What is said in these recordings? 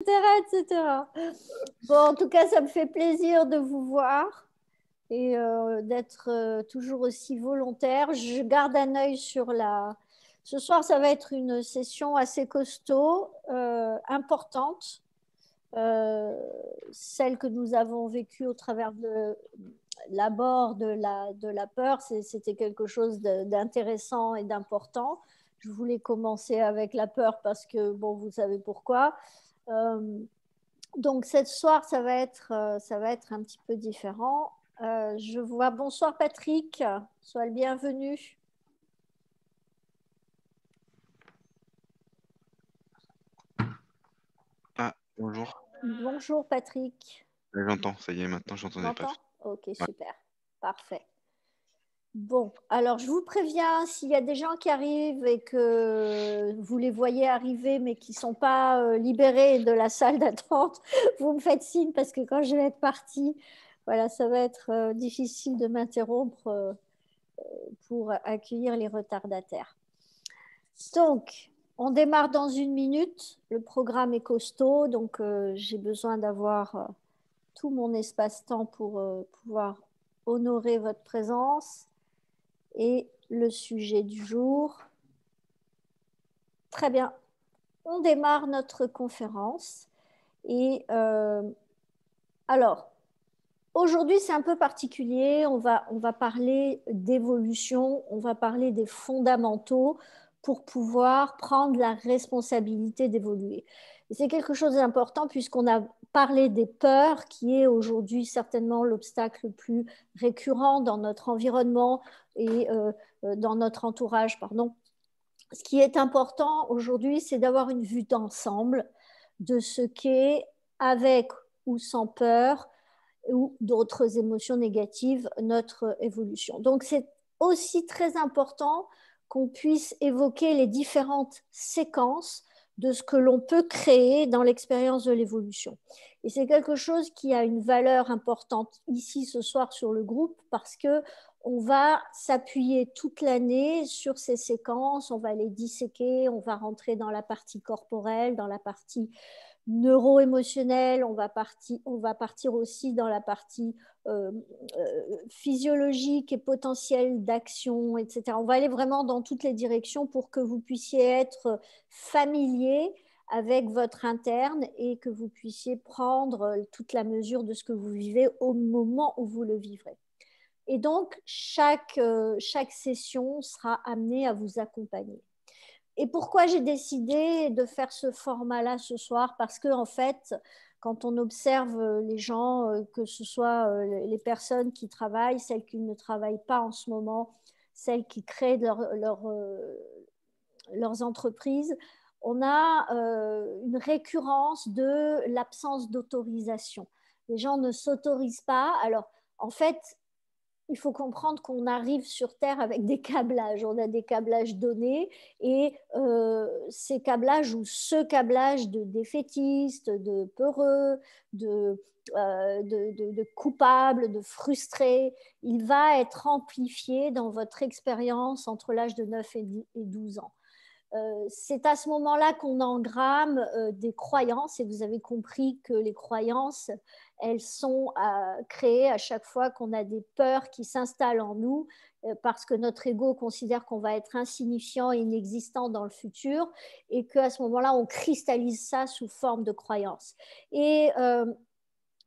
etc. Bon, en tout cas, ça me fait plaisir de vous voir et d'être toujours aussi volontaire. Je garde un œil sur la... Ce soir, ça va être une session assez costaud, importante, euh, celle que nous avons vécue au travers de l'abord de la peur. C'était quelque chose d'intéressant et d'important. Je voulais commencer avec la peur parce que, bon, vous savez pourquoi. Euh, donc, cette soir, ça va être un petit peu différent. Je vois, bonsoir Patrick, sois le bienvenu. Ah, bonjour. Bonjour Patrick, J'entends, ça y est, maintenant tu j'entendais pas. m'entends? Ok, Ouais. super, parfait. Bon, alors je vous préviens, s'il y a des gens qui arrivent et que vous les voyez arriver mais qui ne sont pas libérés de la salle d'attente, vous me faites signe parce que quand je vais être partie, voilà, ça va être difficile de m'interrompre pour accueillir les retardataires. Donc, on démarre dans une minute. Le programme est costaud, donc j'ai besoin d'avoir tout mon espace-temps pour pouvoir honorer votre présence. Et le sujet du jour. Très bien, on démarre notre conférence. Et alors, aujourd'hui, c'est un peu particulier. On va parler d'évolution, on va parler des fondamentaux pour pouvoir prendre la responsabilité d'évoluer. Et c'est quelque chose d'important puisqu'on a parlé des peurs, qui est aujourd'hui certainement l'obstacle le plus récurrent dans notre environnement et dans notre entourage, pardon. Ce qui est important aujourd'hui, c'est d'avoir une vue d'ensemble de ce qu'est, avec ou sans peur, ou d'autres émotions négatives, notre évolution. Donc c'est aussi très important qu'on puisse évoquer les différentes séquences de ce que l'on peut créer dans l'expérience de l'évolution. Et c'est quelque chose qui a une valeur importante ici ce soir sur le groupe parce que on va s'appuyer toute l'année sur ces séquences, on va les disséquer, on va rentrer dans la partie corporelle, dans la partie neuro-émotionnelle, on va partir aussi dans la partie physiologique et potentielle d'action, etc. On va aller vraiment dans toutes les directions pour que vous puissiez être familier avec votre interne et que vous puissiez prendre toute la mesure de ce que vous vivez au moment où vous le vivrez. Et donc, chaque session sera amenée à vous accompagner. Et pourquoi j'ai décidé de faire ce format-là ce soir? Parce que, en fait, quand on observe les gens, que ce soit les personnes qui travaillent, celles qui ne travaillent pas en ce moment, celles qui créent leurs entreprises, on a une récurrence de l'absence d'autorisation. Les gens ne s'autorisent pas. Alors, en fait, il faut comprendre qu'on arrive sur Terre avec des câblages. On a des câblages donnés et ces câblages ou ce câblage de défaitistes, de peureux, de coupables, de frustrés, il va être amplifié dans votre expérience entre l'âge de 9 et 12 ans. C'est à ce moment-là qu'on engramme des croyances et vous avez compris que les croyances, elles sont créées à chaque fois qu'on a des peurs qui s'installent en nous parce que notre ego considère qu'on va être insignifiant et inexistant dans le futur et qu'à ce moment-là, on cristallise ça sous forme de croyances. Et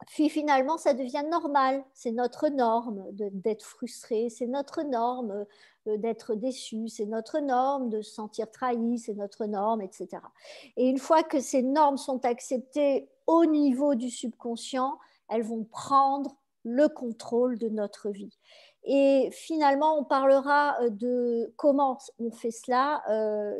puis finalement, ça devient normal. C'est notre norme d'être frustré, c'est notre norme d'être déçu, c'est notre norme de se sentir trahi, c'est notre norme, etc. Et une fois que ces normes sont acceptées au niveau du subconscient, elles vont prendre le contrôle de notre vie. Et finalement, on parlera de comment on fait cela,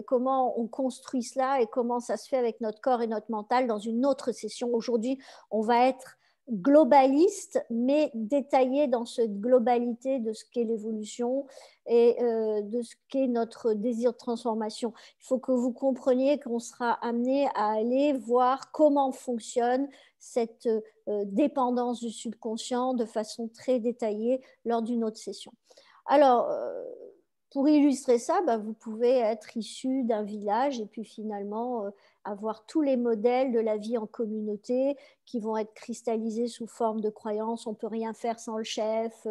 comment on construit cela et comment ça se fait avec notre corps et notre mental dans une autre session. Aujourd'hui, on va être globaliste, mais détaillé dans cette globalité de ce qu'est l'évolution et de ce qu'est notre désir de transformation. Il faut que vous compreniez qu'on sera amené à aller voir comment fonctionne cette dépendance du subconscient de façon très détaillée lors d'une autre session. Alors, Pour illustrer ça, vous pouvez être issu d'un village et puis finalement avoir tous les modèles de la vie en communauté qui vont être cristallisés sous forme de croyances. On ne peut rien faire sans le chef.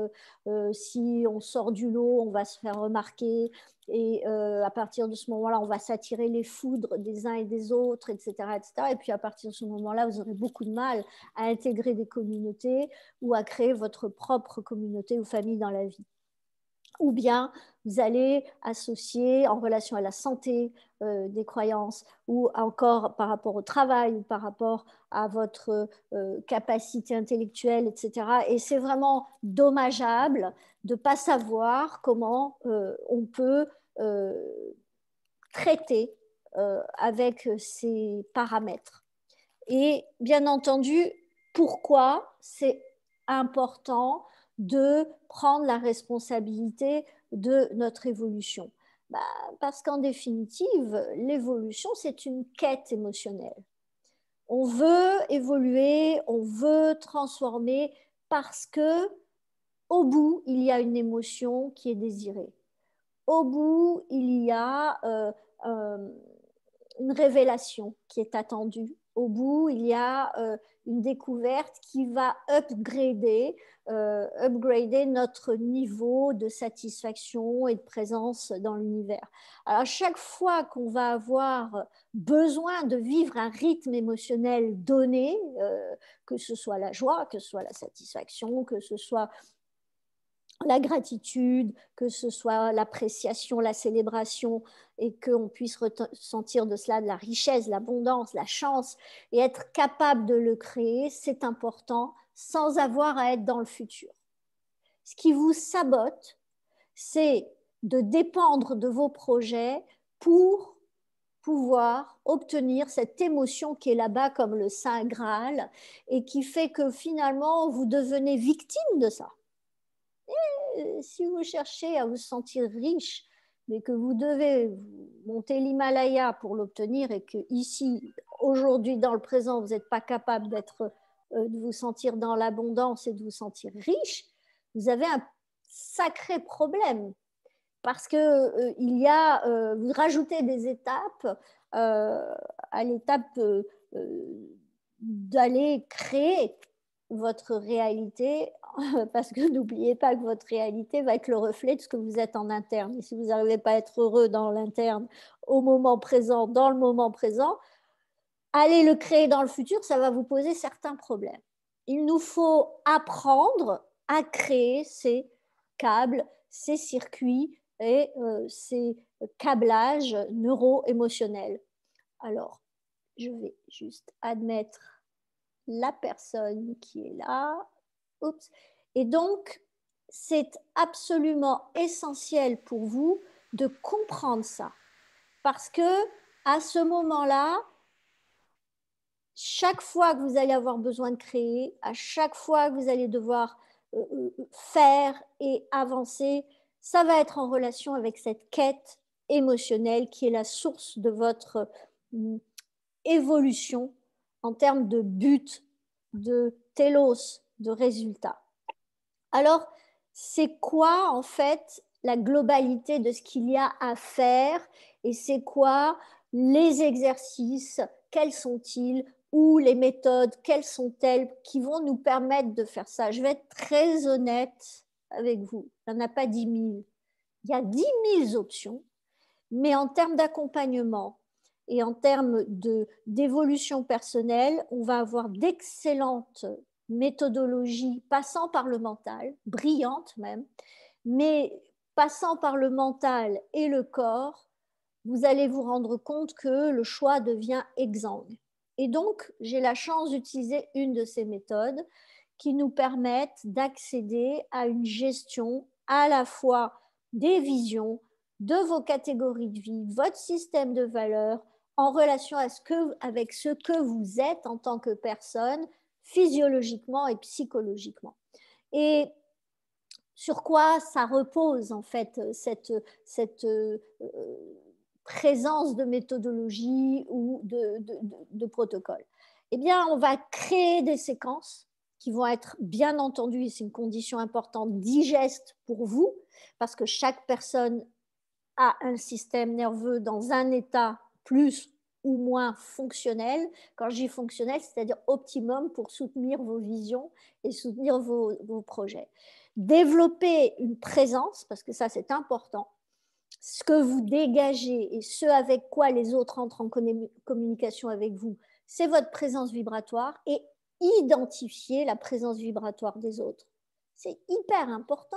Si on sort du lot, on va se faire remarquer. Et à partir de ce moment-là, on va s'attirer les foudres des uns et des autres, etc., etc. Et puis à partir de ce moment-là, vous aurez beaucoup de mal à intégrer des communautés ou à créer votre propre communauté ou famille dans la vie. Ou bien vous allez associer en relation à la santé des croyances ou encore par rapport au travail ou par rapport à votre capacité intellectuelle, etc. Et c'est vraiment dommageable de ne pas savoir comment on peut traiter avec ces paramètres. Et bien entendu, pourquoi c'est important de prendre la responsabilité de notre évolution? Parce qu'en définitive, l'évolution, c'est une quête émotionnelle. On veut évoluer, on veut transformer parce que au bout, il y a une émotion qui est désirée. Au bout, il y a une révélation qui est attendue. Au bout, il y a une découverte qui va upgrader notre niveau de satisfaction et de présence dans l'univers. Alors, chaque fois qu'on va avoir besoin de vivre un rythme émotionnel donné, que ce soit la joie, que ce soit la satisfaction, que ce soit la gratitude, que ce soit l'appréciation, la célébration, et qu'on puisse ressentir de cela de la richesse, l'abondance, la chance, et être capable de le créer, c'est important, sans avoir à être dans le futur. Ce qui vous sabote, c'est de dépendre de vos projets pour pouvoir obtenir cette émotion qui est là-bas comme le Saint Graal, et qui fait que finalement, vous devenez victime de ça. Si vous cherchez à vous sentir riche, mais que vous devez monter l'Himalaya pour l'obtenir et que ici, aujourd'hui, dans le présent, vous n'êtes pas capable de vous sentir dans l'abondance et de vous sentir riche, vous avez un sacré problème parce que vous rajoutez des étapes à l'étape d'aller créer votre réalité, parce que n'oubliez pas que votre réalité va être le reflet de ce que vous êtes en interne. Et si vous n'arrivez pas à être heureux dans l'interne, au moment présent, dans le moment présent, allez le créer dans le futur, ça va vous poser certains problèmes. Il nous faut apprendre à créer ces câbles, ces circuits et ces câblages neuro-émotionnels. Alors, je vais juste admettre la personne qui est là. Oups. Et donc, c'est absolument essentiel pour vous de comprendre ça. Parce que à ce moment-là, chaque fois que vous allez avoir besoin de créer, à chaque fois que vous allez devoir faire et avancer, ça va être en relation avec cette quête émotionnelle qui est la source de votre évolution en termes de but, de télos, de résultats. Alors, c'est quoi en fait la globalité de ce qu'il y a à faire et c'est quoi les exercices, quels sont-ils, ou les méthodes, quelles sont-elles qui vont nous permettre de faire ça? Je vais être très honnête avec vous, il n'y en a pas 10 000. Il y a 10 000 options, mais en termes d'accompagnement et en termes d'évolution personnelle, on va avoir d'excellentes méthodologies passant par le mental, brillantes même, mais passant par le mental et le corps, vous allez vous rendre compte que le choix devient exsangue. Et donc, j'ai la chance d'utiliser une de ces méthodes qui nous permettent d'accéder à une gestion à la fois des visions, de vos catégories de vie, votre système de valeurs, en relation avec ce que vous êtes en tant que personne, physiologiquement et psychologiquement. Et sur quoi ça repose en fait cette présence de méthodologie ou de protocole? Eh bien, on va créer des séquences qui vont être, bien entendu, c'est une condition importante, digestes pour vous, parce que chaque personne à un système nerveux dans un état plus ou moins fonctionnel. Quand je dis fonctionnel, c'est-à-dire optimum pour soutenir vos visions et soutenir vos projets. Développer une présence, parce que ça c'est important, ce que vous dégagez et ce avec quoi les autres entrent en communication avec vous, c'est votre présence vibratoire, et identifier la présence vibratoire des autres. C'est hyper important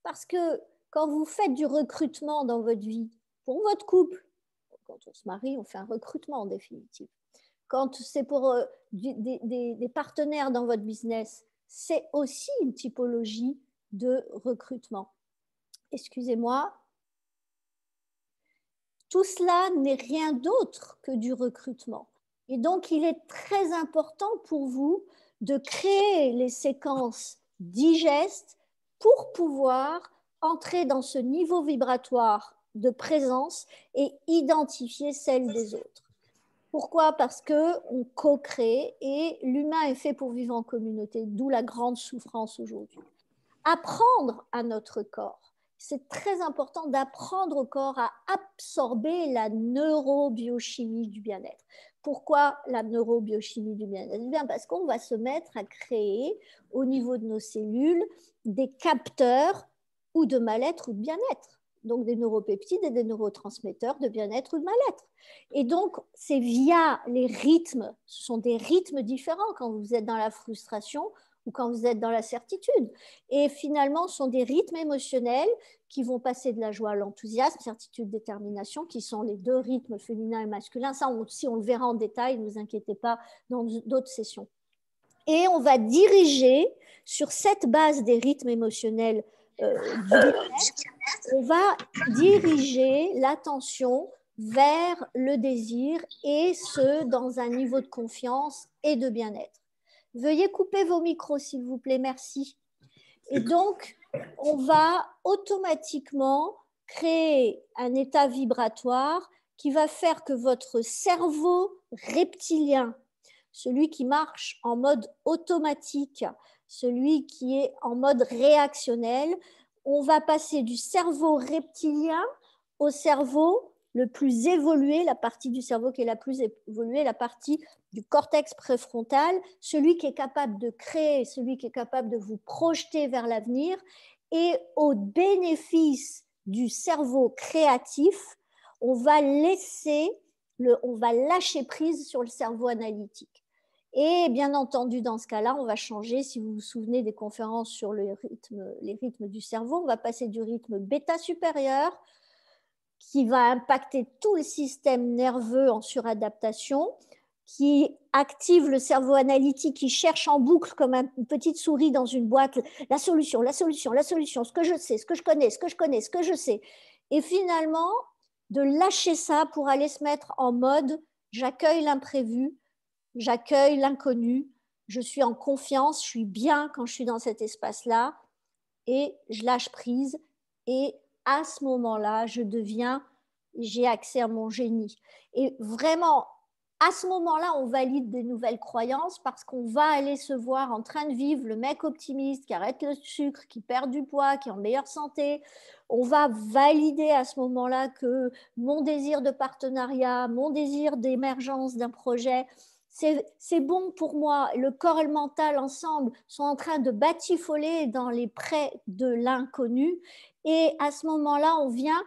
parce que quand vous faites du recrutement dans votre vie, pour votre couple, quand on se marie, on fait un recrutement en définitive. Quand c'est pour des partenaires dans votre business, c'est aussi une typologie de recrutement. Excusez-moi. Tout cela n'est rien d'autre que du recrutement. Et donc, il est très important pour vous de créer les séquences digestes pour pouvoir entrer dans ce niveau vibratoire de présence et identifier celle des autres. Pourquoi? Parce qu'on co-crée et l'humain est fait pour vivre en communauté, d'où la grande souffrance aujourd'hui. Apprendre à notre corps. C'est très important d'apprendre au corps à absorber la neurobiochimie du bien-être. Pourquoi la neurobiochimie du bien-être? Bien parce qu'on va se mettre à créer au niveau de nos cellules des capteurs ou de mal-être ou de bien-être. Donc des neuropeptides et des neurotransmetteurs de bien-être ou de mal-être. Et donc, c'est via les rythmes, ce sont des rythmes différents quand vous êtes dans la frustration ou quand vous êtes dans la certitude. Et finalement, ce sont des rythmes émotionnels qui vont passer de la joie à l'enthousiasme, certitude, détermination, qui sont les deux rythmes féminins et masculins. Ça aussi, on le verra en détail, ne vous inquiétez pas, dans d'autres sessions. Et on va diriger sur cette base des rythmes émotionnels du bien-être, on va diriger l'attention vers le désir, et ce, dans un niveau de confiance et de bien-être. Veuillez couper vos micros, s'il vous plaît, merci. Et donc, on va automatiquement créer un état vibratoire qui va faire que votre cerveau reptilien, celui qui marche en mode automatique, celui qui est en mode réactionnel, on va passer du cerveau reptilien au cerveau le plus évolué, la partie du cerveau qui est la plus évoluée, la partie du cortex préfrontal, celui qui est capable de créer, celui qui est capable de vous projeter vers l'avenir. Et au bénéfice du cerveau créatif, on va lâcher prise sur le cerveau analytique. Et bien entendu, dans ce cas-là, on va changer, si vous vous souvenez des conférences sur les rythmes du cerveau, on va passer du rythme bêta supérieur, qui va impacter tout le système nerveux en suradaptation, qui active le cerveau analytique, qui cherche en boucle comme une petite souris dans une boîte, la solution, la solution, la solution, ce que je sais, ce que je connais, ce que je connais, ce que je sais. Et finalement, de lâcher ça pour aller se mettre en mode j'accueille l'imprévu, j'accueille l'inconnu, je suis en confiance, je suis bien quand je suis dans cet espace-là, et je lâche prise, et à ce moment-là, j'ai accès à mon génie. Et vraiment, à ce moment-là, on valide des nouvelles croyances parce qu'on va aller se voir en train de vivre le mec optimiste qui arrête le sucre, qui perd du poids, qui est en meilleure santé. On va valider à ce moment-là que mon désir de partenariat, mon désir d'émergence d'un projet, c'est bon pour moi. Le corps et le mental ensemble sont en train de batifoler dans les prés de l'inconnu. Et à ce moment-là, on vient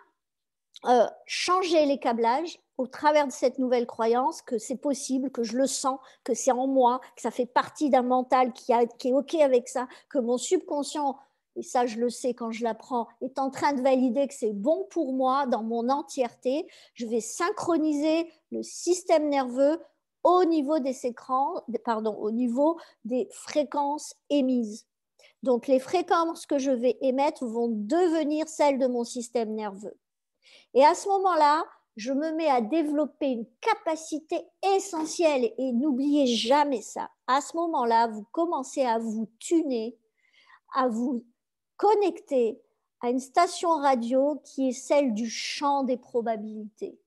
changer les câblages au travers de cette nouvelle croyance que c'est possible, que je le sens, que c'est en moi, que ça fait partie d'un mental qui est OK avec ça, que mon subconscient, et ça je le sais quand je l'apprends, est en train de valider que c'est bon pour moi dans mon entièreté. Je vais synchroniser le système nerveux au niveau au niveau des fréquences émises. Donc les fréquences que je vais émettre vont devenir celles de mon système nerveux. Et à ce moment-là, je me mets à développer une capacité essentielle, et n'oubliez jamais ça. À ce moment-là, vous commencez à vous tuner, à vous connecter à une station radio qui est celle du champ des probabilités.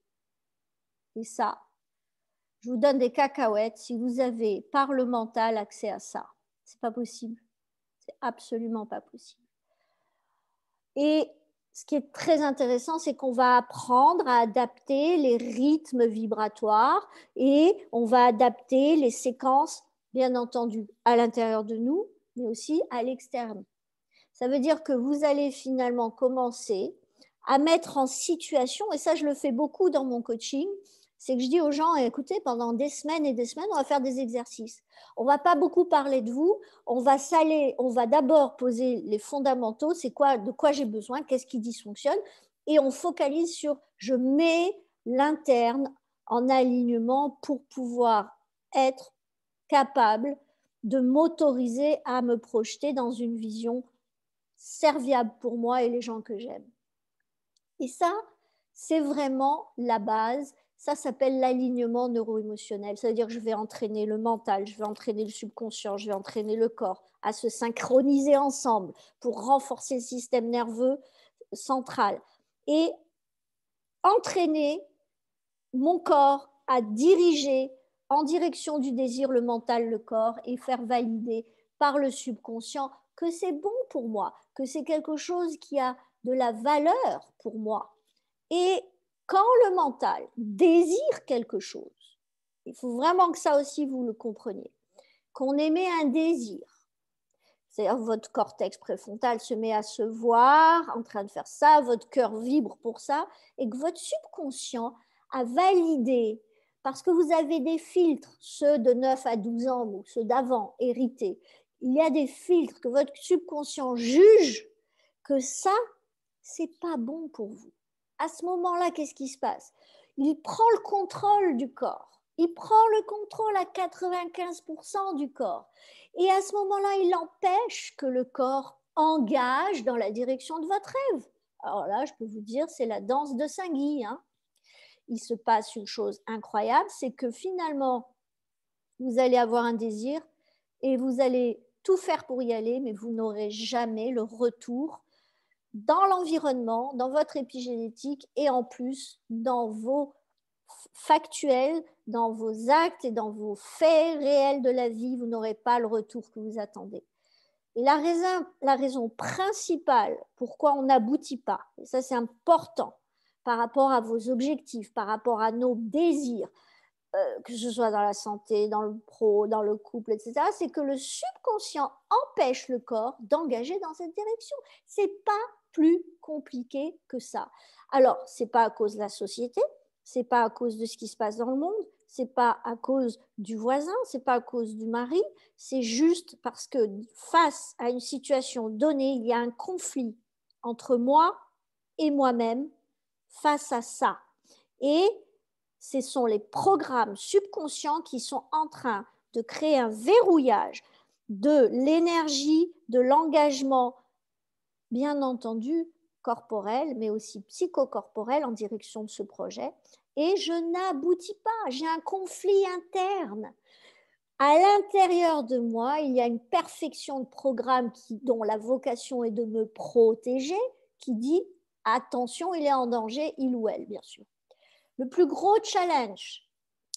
Et ça, je vous donne des cacahuètes si vous avez par le mental accès à ça. C'est pas possible. C'est absolument pas possible. Et ce qui est très intéressant, c'est qu'on va apprendre à adapter les rythmes vibratoires et on va adapter les séquences, bien entendu, à l'intérieur de nous, mais aussi à l'externe. Ça veut dire que vous allez finalement commencer à mettre en situation, et ça je le fais beaucoup dans mon coaching, c'est que je dis aux gens, écoutez, pendant des semaines et des semaines, on va faire des exercices. On ne va pas beaucoup parler de vous, on va d'abord poser les fondamentaux, c'est quoi, de quoi j'ai besoin, qu'est-ce qui dysfonctionne, et on focalise sur, je mets l'interne en alignement pour pouvoir être capable de m'autoriser à me projeter dans une vision serviable pour moi et les gens que j'aime. Et ça, c'est vraiment la base. Ça s'appelle l'alignement neuro-émotionnel. Ça veut dire que je vais entraîner le mental, je vais entraîner le subconscient, je vais entraîner le corps à se synchroniser ensemble pour renforcer le système nerveux central et entraîner mon corps à diriger en direction du désir le mental, le corps et faire valider par le subconscient que c'est bon pour moi, que c'est quelque chose qui a de la valeur pour moi. Et quand le mental désire quelque chose, il faut vraiment que ça aussi vous le compreniez, qu'on émet un désir, c'est-à-dire votre cortex préfrontal se met à se voir en train de faire ça, votre cœur vibre pour ça, et que votre subconscient a validé, parce que vous avez des filtres, ceux de 9 à 12 ans ou ceux d'avant, hérités, il y a des filtres que votre subconscient juge que ça, c'est pas bon pour vous. À ce moment-là, qu'est-ce qui se passe? Il prend le contrôle du corps. Il prend le contrôle à 95% du corps. Et à ce moment-là, il empêche que le corps engage dans la direction de votre rêve. Alors là, je peux vous dire, c'est la danse de Saint-Guy. Hein. Il se passe une chose incroyable, c'est que finalement, vous allez avoir un désir et vous allez tout faire pour y aller, mais vous n'aurez jamais le retour dans l'environnement, dans votre épigénétique et en plus dans vos factuels, dans vos actes et dans vos faits réels de la vie, vous n'aurez pas le retour que vous attendez. Et la raison principale pourquoi on n'aboutit pas, et ça c'est important par rapport à vos objectifs, par rapport à nos désirs, que ce soit dans la santé, dans le pro, dans le couple, etc., c'est que le subconscient empêche le corps d'engager dans cette direction. C'est pas plus compliqué que ça. Alors, c'est pas à cause de la société, c'est pas à cause de ce qui se passe dans le monde, c'est pas à cause du voisin, c'est pas à cause du mari, c'est juste parce que face à une situation donnée, il y a un conflit entre moi et moi-même face à ça. Et ce sont les programmes subconscients qui sont en train de créer un verrouillage de l'énergie, de l'engagement, bien entendu corporel, mais aussi psychocorporel en direction de ce projet. Et je n'aboutis pas, j'ai un conflit interne. À l'intérieur de moi, il y a une perfection de programme dont la vocation est de me protéger, qui dit attention, il est en danger, il ou elle, bien sûr. Le plus gros challenge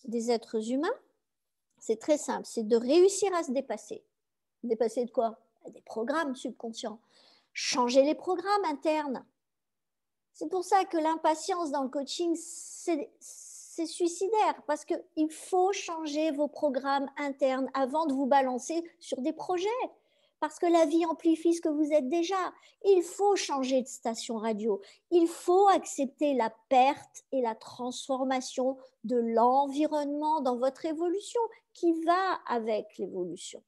des êtres humains, c'est très simple, c'est de réussir à se dépasser. Dépasser de quoi? Des programmes subconscients. Changer les programmes internes. C'est pour ça que l'impatience dans le coaching, c'est suicidaire, parce qu'il faut changer vos programmes internes avant de vous balancer sur des projets. Parce que la vie amplifie ce que vous êtes déjà. Il faut changer de station radio. Il faut accepter la perte et la transformation de l'environnement dans votre évolution qui va avec l'évolution.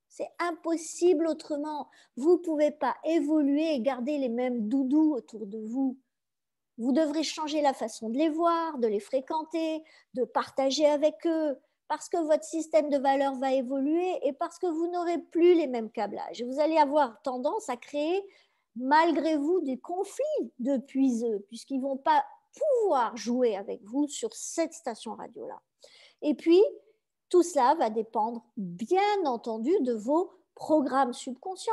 C'est impossible autrement. Vous ne pouvez pas évoluer et garder les mêmes doudous autour de vous. Vous devrez changer la façon de les voir, de les fréquenter, de partager avec eux, parce que votre système de valeurs va évoluer et parce que vous n'aurez plus les mêmes câblages. Vous allez avoir tendance à créer, malgré vous, des conflits depuis eux, puisqu'ils ne vont pas pouvoir jouer avec vous sur cette station radio-là. Et puis, tout cela va dépendre, bien entendu, de vos programmes subconscients.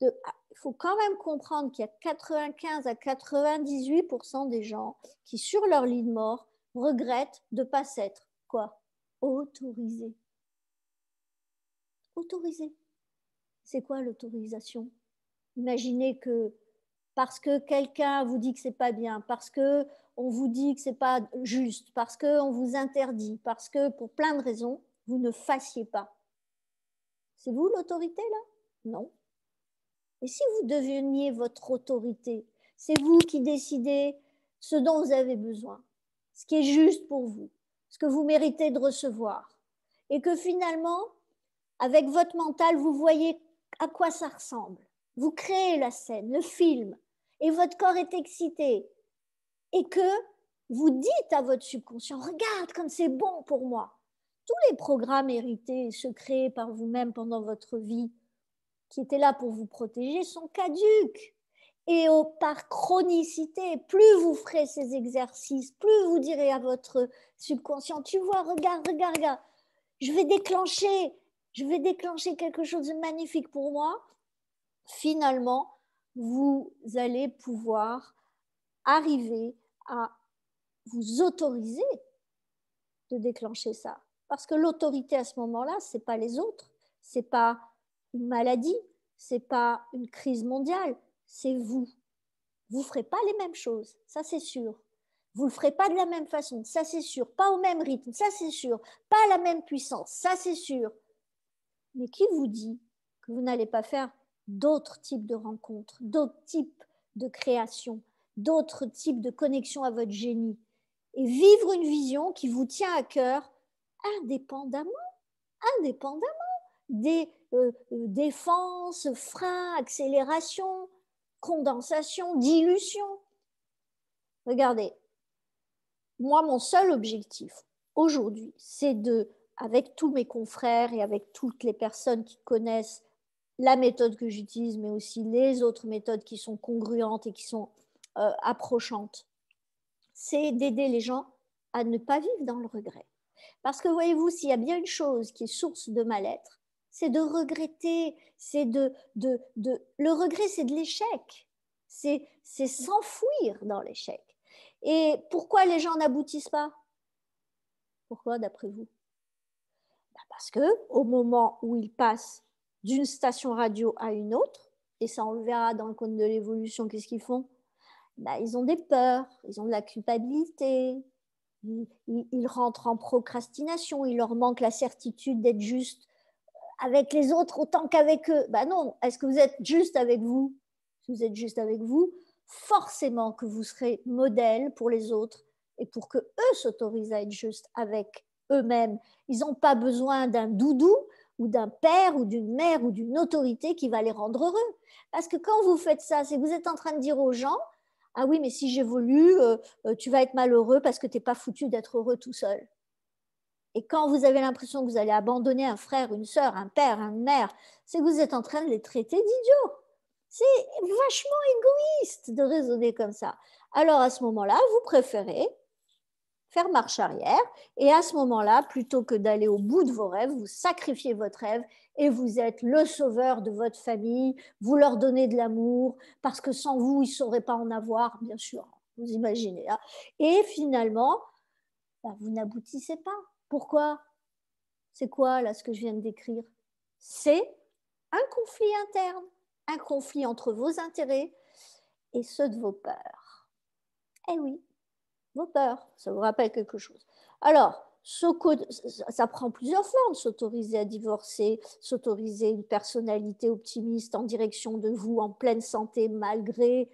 Il faut quand même comprendre qu'il y a 95 à 98% des gens qui, sur leur lit de mort, regrettent de ne pas s'être, quoi, autorisés. Autorisés. C'est quoi l'autorisation? Imaginez que parce que quelqu'un vous dit que c'est pas bien, parce que on vous dit que c'est pas juste, parce que on vous interdit, parce que pour plein de raisons, vous ne fassiez pas. C'est vous l'autorité là? Non. Et si vous deveniez votre autorité, c'est vous qui décidez ce dont vous avez besoin, ce qui est juste pour vous, ce que vous méritez de recevoir, et que finalement, avec votre mental, vous voyez à quoi ça ressemble. Vous créez la scène, le film, et votre corps est excité, et que vous dites à votre subconscient, regarde comme c'est bon pour moi. Tous les programmes hérités et secrets par vous-même pendant votre vie, qui étaient là pour vous protéger, sont caduques. Et par chronicité, plus vous ferez ces exercices, plus vous direz à votre subconscient, tu vois, regarde, regarde, regarde, je vais déclencher quelque chose de magnifique pour moi. Finalement, vous allez pouvoir arriver à vous autoriser de déclencher ça. Parce que l'autorité à ce moment-là, ce n'est pas les autres, ce n'est pas une maladie, ce n'est pas une crise mondiale, c'est vous. Vous ne ferez pas les mêmes choses, ça c'est sûr. Vous ne le ferez pas de la même façon, ça c'est sûr. Pas au même rythme, ça c'est sûr. Pas à la même puissance, ça c'est sûr. Mais qui vous dit que vous n'allez pas faire d'autres types de rencontres, d'autres types de créations, d'autres types de connexions à votre génie et vivre une vision qui vous tient à cœur indépendamment des défenses, freins, accélération, condensation, dilution. Regardez, moi, mon seul objectif aujourd'hui, c'est de, avec tous mes confrères et avec toutes les personnes qui connaissent la méthode que j'utilise, mais aussi les autres méthodes qui sont congruentes et qui sont approchantes, c'est d'aider les gens à ne pas vivre dans le regret. Parce que voyez-vous, s'il y a bien une chose qui est source de mal-être, c'est de regretter, c'est le regret, c'est de l'échec, c'est s'enfouir dans l'échec. Et pourquoi les gens n'aboutissent pas? Pourquoi, d'après vous? Parce qu'au moment où ils passent d'une station radio à une autre, et ça on le verra dans le cône de l'évolution, qu'est-ce qu'ils font? Ils ont des peurs, ils ont de la culpabilité, ils rentrent en procrastination, il leur manque la certitude d'être juste avec les autres autant qu'avec eux. Non, est-ce que vous êtes juste avec vous? Si vous êtes juste avec vous, forcément que vous serez modèle pour les autres et pour que eux s'autorisent à être juste avec eux-mêmes. Ils n'ont pas besoin d'un doudou ou d'un père ou d'une mère ou d'une autorité qui va les rendre heureux. Parce que quand vous faites ça, c'est que vous êtes en train de dire aux gens, ah oui, mais si j'évolue, tu vas être malheureux parce que tu n'es pas foutu d'être heureux tout seul. Et quand vous avez l'impression que vous allez abandonner un frère, une sœur, un père, une mère, c'est que vous êtes en train de les traiter d'idiots. C'est vachement égoïste de raisonner comme ça. Alors à ce moment-là, vous préférez faire marche arrière et à ce moment-là, plutôt que d'aller au bout de vos rêves, vous sacrifiez votre rêve et vous êtes le sauveur de votre famille, vous leur donnez de l'amour parce que sans vous, ils ne sauraient pas en avoir, bien sûr, vous imaginez. Hein. Et finalement, vous n'aboutissez pas. Pourquoi? C'est quoi là ce que je viens de décrire? C'est un conflit interne, un conflit entre vos intérêts et ceux de vos peurs. Eh oui, vos peurs, ça vous rappelle quelque chose. Alors, ça prend plusieurs formes, s'autoriser à divorcer, s'autoriser une personnalité optimiste en direction de vous en pleine santé malgré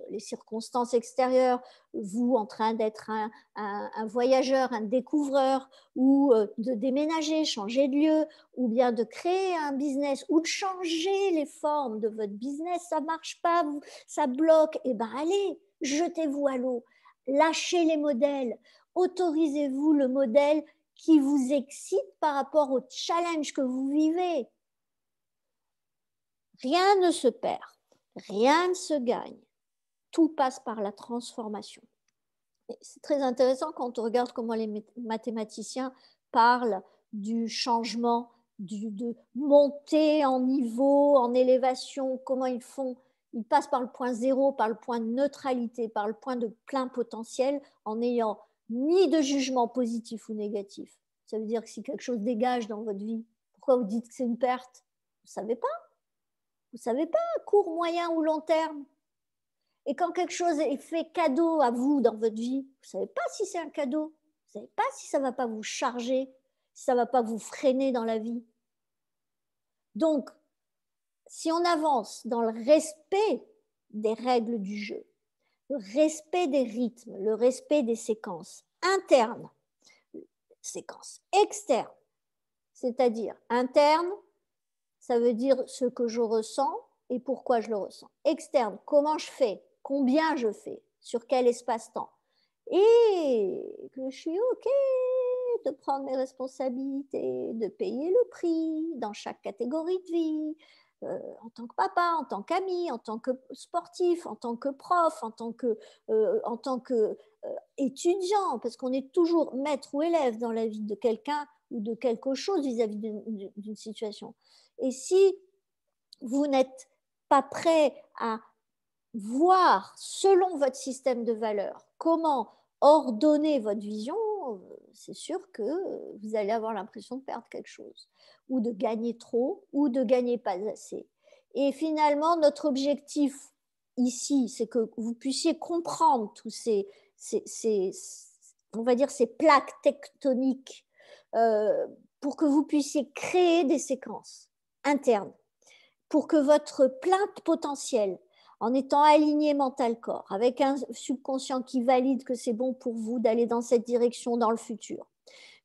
les circonstances extérieures, vous en train d'être un voyageur, un découvreur, ou de déménager, changer de lieu, ou bien de créer un business, ou de changer les formes de votre business, ça ne marche pas, ça bloque, eh bien allez, jetez-vous à l'eau, lâchez les modèles, autorisez-vous le modèle qui vous excite par rapport au challenge que vous vivez. Rien ne se perd, rien ne se gagne. Tout passe par la transformation. C'est très intéressant quand on regarde comment les mathématiciens parlent du changement, de monter en niveau, en élévation, comment ils font. Ils passent par le point zéro, par le point de neutralité, par le point de plein potentiel, en n'ayant ni de jugement positif ou négatif. Ça veut dire que si quelque chose dégage dans votre vie, pourquoi vous dites que c'est une perte? Vous ne savez pas. Vous ne savez pas à court, moyen ou long terme. Et quand quelque chose est fait cadeau à vous dans votre vie, vous ne savez pas si c'est un cadeau, vous ne savez pas si ça ne va pas vous charger, si ça ne va pas vous freiner dans la vie. Donc, si on avance dans le respect des règles du jeu, le respect des rythmes, le respect des séquences internes, séquences externes, c'est-à-dire internes, ça veut dire ce que je ressens et pourquoi je le ressens. Externe, comment je fais, combien je fais, sur quel espace-temps. Et que je suis OK de prendre mes responsabilités, de payer le prix dans chaque catégorie de vie, en tant que papa, en tant qu'ami, en tant que sportif, en tant que prof, en tant que étudiant, parce qu'on est toujours maître ou élève dans la vie de quelqu'un ou de quelque chose vis-à-vis d'une situation. Et si vous n'êtes pas prêt à voir, selon votre système de valeurs, comment ordonner votre vision, c'est sûr que vous allez avoir l'impression de perdre quelque chose, ou de gagner trop, ou de gagner pas assez. Et finalement, notre objectif ici, c'est que vous puissiez comprendre tous on va dire, ces plaques tectoniques, pour que vous puissiez créer des séquences internes, pour que votre plein potentiel, en étant aligné mental-corps, avec un subconscient qui valide que c'est bon pour vous d'aller dans cette direction dans le futur,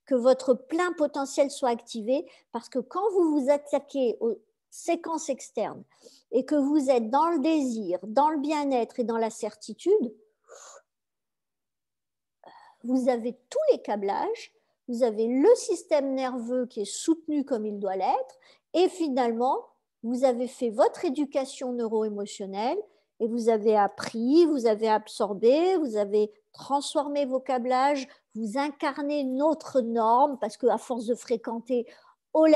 que votre plein potentiel soit activé, parce que quand vous vous attaquez aux séquences externes et que vous êtes dans le désir, dans le bien-être et dans la certitude, vous avez tous les câblages, vous avez le système nerveux qui est soutenu comme il doit l'être, et finalement, vous avez fait votre éducation neuro-émotionnelle et vous avez appris, vous avez absorbé, vous avez transformé vos câblages, vous incarnez notre norme parce qu'à force de fréquenter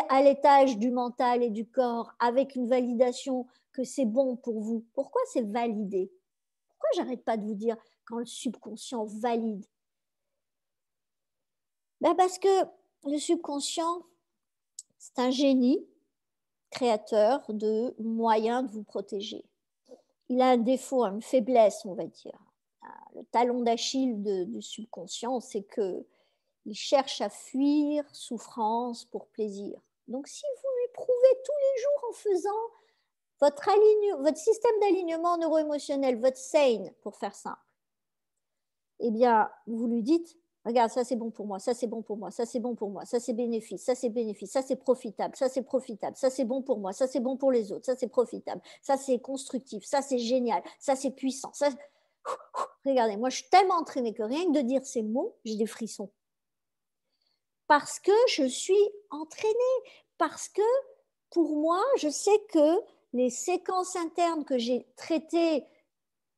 à l'étage du mental et du corps avec une validation que c'est bon pour vous. Pourquoi c'est validé? Pourquoi j'arrête pas de vous dire quand le subconscient valide? Ben parce que le subconscient, c'est un génie créateur de moyens de vous protéger. Il a un défaut, une faiblesse, on va dire. Le talon d'Achille du subconscient, c'est qu'il cherche à fuir souffrance pour plaisir. Donc, si vous lui prouvez tous les jours en faisant votre système d'alignement neuro-émotionnel, votre SANE, pour faire simple, eh bien, vous lui dites, regarde, ça c'est bon pour moi, ça c'est bon pour moi, ça c'est bon pour moi, ça c'est bénéfice, ça c'est profitable, ça c'est bon pour moi, ça c'est bon pour les autres, ça c'est profitable, ça c'est constructif, ça c'est génial, ça c'est puissant. Ça... Regardez, moi je suis tellement entraînée que rien que de dire ces mots, j'ai des frissons. Parce que je suis entraînée, parce que pour moi, je sais que les séquences internes que j'ai traitées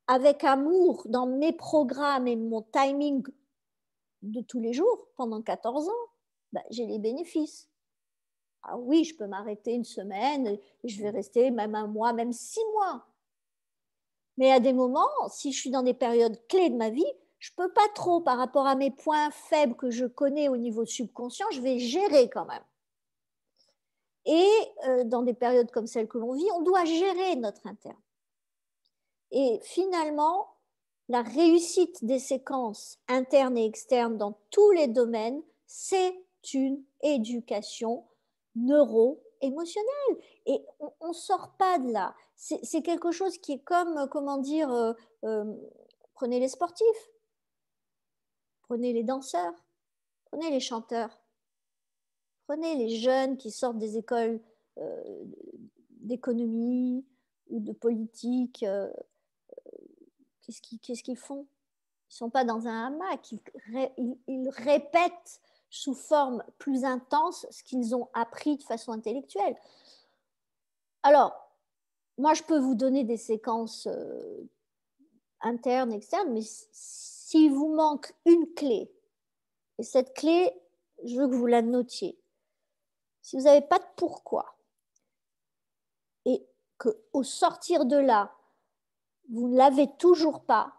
avec amour dans mes programmes et mon timing de tous les jours pendant 14 ans, ben, j'ai les bénéfices. Ah oui, je peux m'arrêter une semaine, et je vais rester même un mois, même 6 mois. Mais à des moments, si je suis dans des périodes clés de ma vie, je ne peux pas trop par rapport à mes points faibles que je connais au niveau subconscient, je vais gérer quand même. Et dans des périodes comme celles que l'on vit, on doit gérer notre interne. Et finalement, la réussite des séquences internes et externes dans tous les domaines, c'est une éducation neuro-émotionnelle. Et on ne sort pas de là. C'est quelque chose qui est comme, comment dire, prenez les sportifs, prenez les danseurs, prenez les chanteurs, prenez les jeunes qui sortent des écoles d'économie ou de politique. Qu'est-ce qu'ils font? Ils ne sont pas dans un hamac, ils répètent sous forme plus intense ce qu'ils ont appris de façon intellectuelle. Alors, moi, je peux vous donner des séquences internes, externes, mais s'il vous manque une clé, et cette clé, je veux que vous la notiez. Si vous n'avez pas de pourquoi, et qu'au sortir de là, vous ne l'avez toujours pas,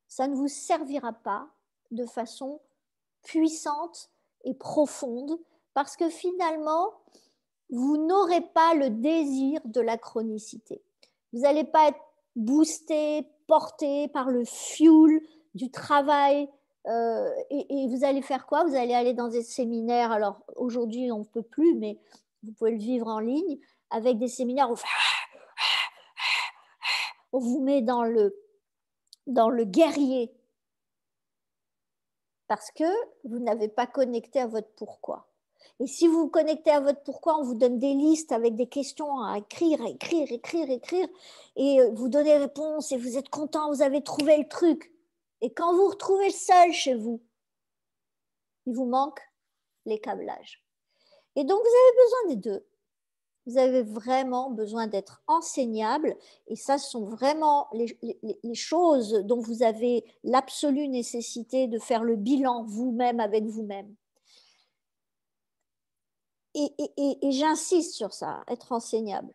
ça ne vous servira pas de façon puissante et profonde, parce que finalement, vous n'aurez pas le désir de la chronicité. Vous n'allez pas être boosté, porté par le fuel du travail. Et vous allez faire quoi? Vous allez aller dans des séminaires. Alors aujourd'hui, on ne peut plus, mais vous pouvez le vivre en ligne avec des séminaires où on vous met dans le guerrier parce que vous n'avez pas connecté à votre pourquoi. Et si vous vous connectez à votre pourquoi, on vous donne des listes avec des questions à écrire, et vous donnez réponse et vous êtes content, vous avez trouvé le truc. Et quand vous retrouvez le seul chez vous, il vous manque les câblages. Et donc, vous avez besoin des deux. Vous avez vraiment besoin d'être enseignable. Et ça, ce sont vraiment les choses dont vous avez l'absolue nécessité de faire le bilan vous-même avec vous-même. Et j'insiste sur ça, être enseignable.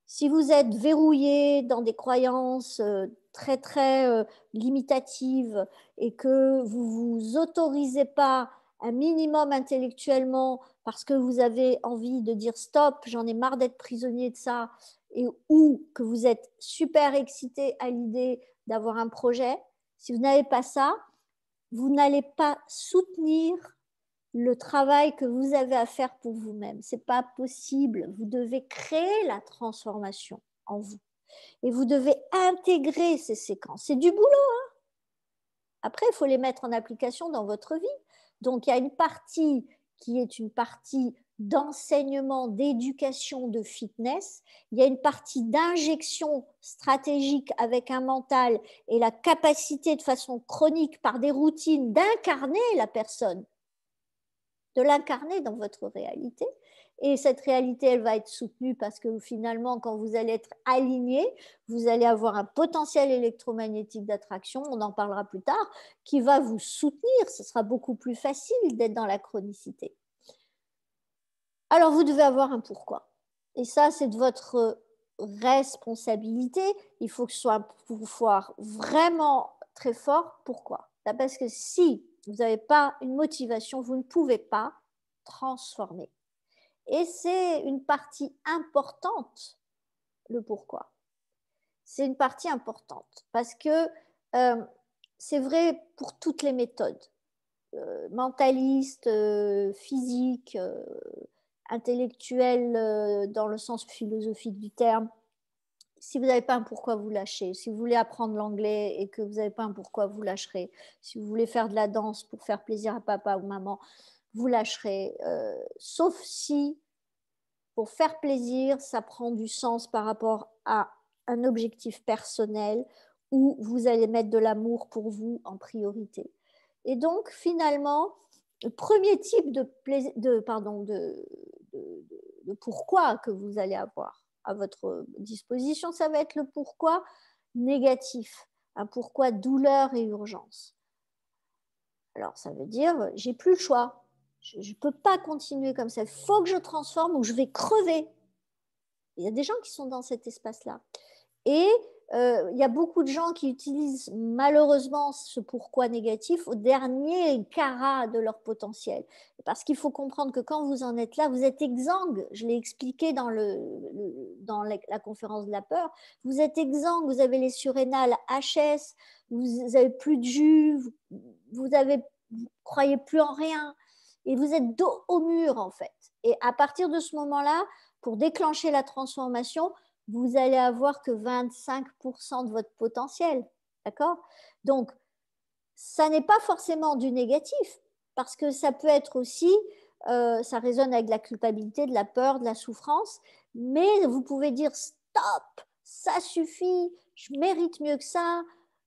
Si vous êtes verrouillé dans des croyances très, très limitatives et que vous ne vous autorisez pas un minimum intellectuellement parce que vous avez envie de dire stop, j'en ai marre d'être prisonnier de ça, ou que vous êtes super excité à l'idée d'avoir un projet, si vous n'avez pas ça, vous n'allez pas soutenir le travail que vous avez à faire pour vous-même. Ce n'est pas possible. Vous devez créer la transformation en vous. Et vous devez intégrer ces séquences. C'est du boulot. Hein. Après, il faut les mettre en application dans votre vie. Donc, il y a une partie qui est une partie d'enseignement, d'éducation, de fitness. Il y a une partie d'injection stratégique avec un mental et la capacité de façon chronique par des routines d'incarner la personne, de l'incarner dans votre réalité. Et cette réalité, elle va être soutenue parce que finalement, quand vous allez être aligné, vous allez avoir un potentiel électromagnétique d'attraction, on en parlera plus tard, qui va vous soutenir. Ce sera beaucoup plus facile d'être dans la chronicité. Alors, vous devez avoir un pourquoi. Et ça, c'est de votre responsabilité. Il faut que ce soit un pouvoir vraiment très fort. Pourquoi? Parce que si vous n'avez pas une motivation, vous ne pouvez pas transformer. Et c'est une partie importante, le pourquoi. C'est une partie importante parce que c'est vrai pour toutes les méthodes, mentalistes, physiques, intellectuelles, dans le sens philosophique du terme. Si vous n'avez pas un pourquoi, vous lâchez. Si vous voulez apprendre l'anglais et que vous n'avez pas un pourquoi, vous lâcherez. Si vous voulez faire de la danse pour faire plaisir à papa ou maman, vous lâcherez. Sauf si, pour faire plaisir, ça prend du sens par rapport à un objectif personnel où vous allez mettre de l'amour pour vous en priorité. Et donc, finalement, le premier type de pourquoi que vous allez avoir à votre disposition, ça va être le pourquoi négatif, un pourquoi douleur et urgence. Alors, ça veut dire, j'ai plus le choix. Je ne peux pas continuer comme ça. Il faut que je transforme ou je vais crever. Il y a des gens qui sont dans cet espace-là. Et il y a beaucoup de gens qui utilisent malheureusement ce pourquoi négatif au dernier carat de leur potentiel. Parce qu'il faut comprendre que quand vous en êtes là, vous êtes exsangue. Je l'ai expliqué dans la conférence de la peur. Vous êtes exsangue, vous avez les surrénales HS, vous n'avez plus de jus, vous croyez plus en rien. Et vous êtes dos au mur, en fait. Et à partir de ce moment-là, pour déclencher la transformation, vous allez avoir que 25% de votre potentiel. D'accord? Donc, ça n'est pas forcément du négatif, parce que ça peut être aussi, ça résonne avec la culpabilité, de la peur, de la souffrance, mais vous pouvez dire stop, ça suffit, je mérite mieux que ça,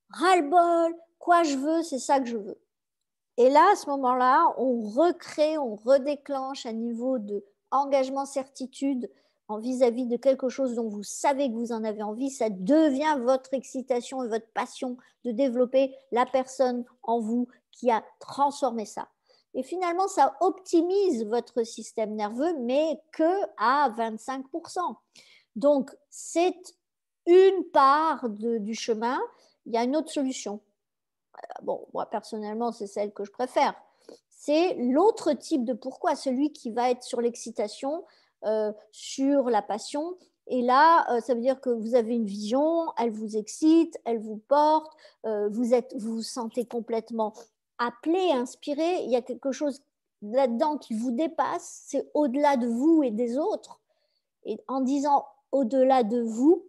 ras-le-bol, quoi je veux, c'est ça que je veux. Et là, à ce moment-là, on recrée, on redéclenche un niveau de engagement, certitude en vis-à-vis de quelque chose dont vous savez que vous en avez envie. Ça devient votre excitation et votre passion de développer la personne en vous qui a transformé ça. Et finalement, ça optimise votre système nerveux, mais que à 25%. Donc, c'est une part du chemin. Il y a une autre solution. Bon, moi personnellement, c'est celle que je préfère. C'est l'autre type de pourquoi, celui qui va être sur l'excitation, sur la passion Et là, ça veut dire que vous avez une vision, elle vous excite, elle vous porte, vous vous sentez complètement appelé, inspiré. Il y a quelque chose là-dedans qui vous dépasse, c'est au-delà de vous et des autres. Et en disant au-delà de vous,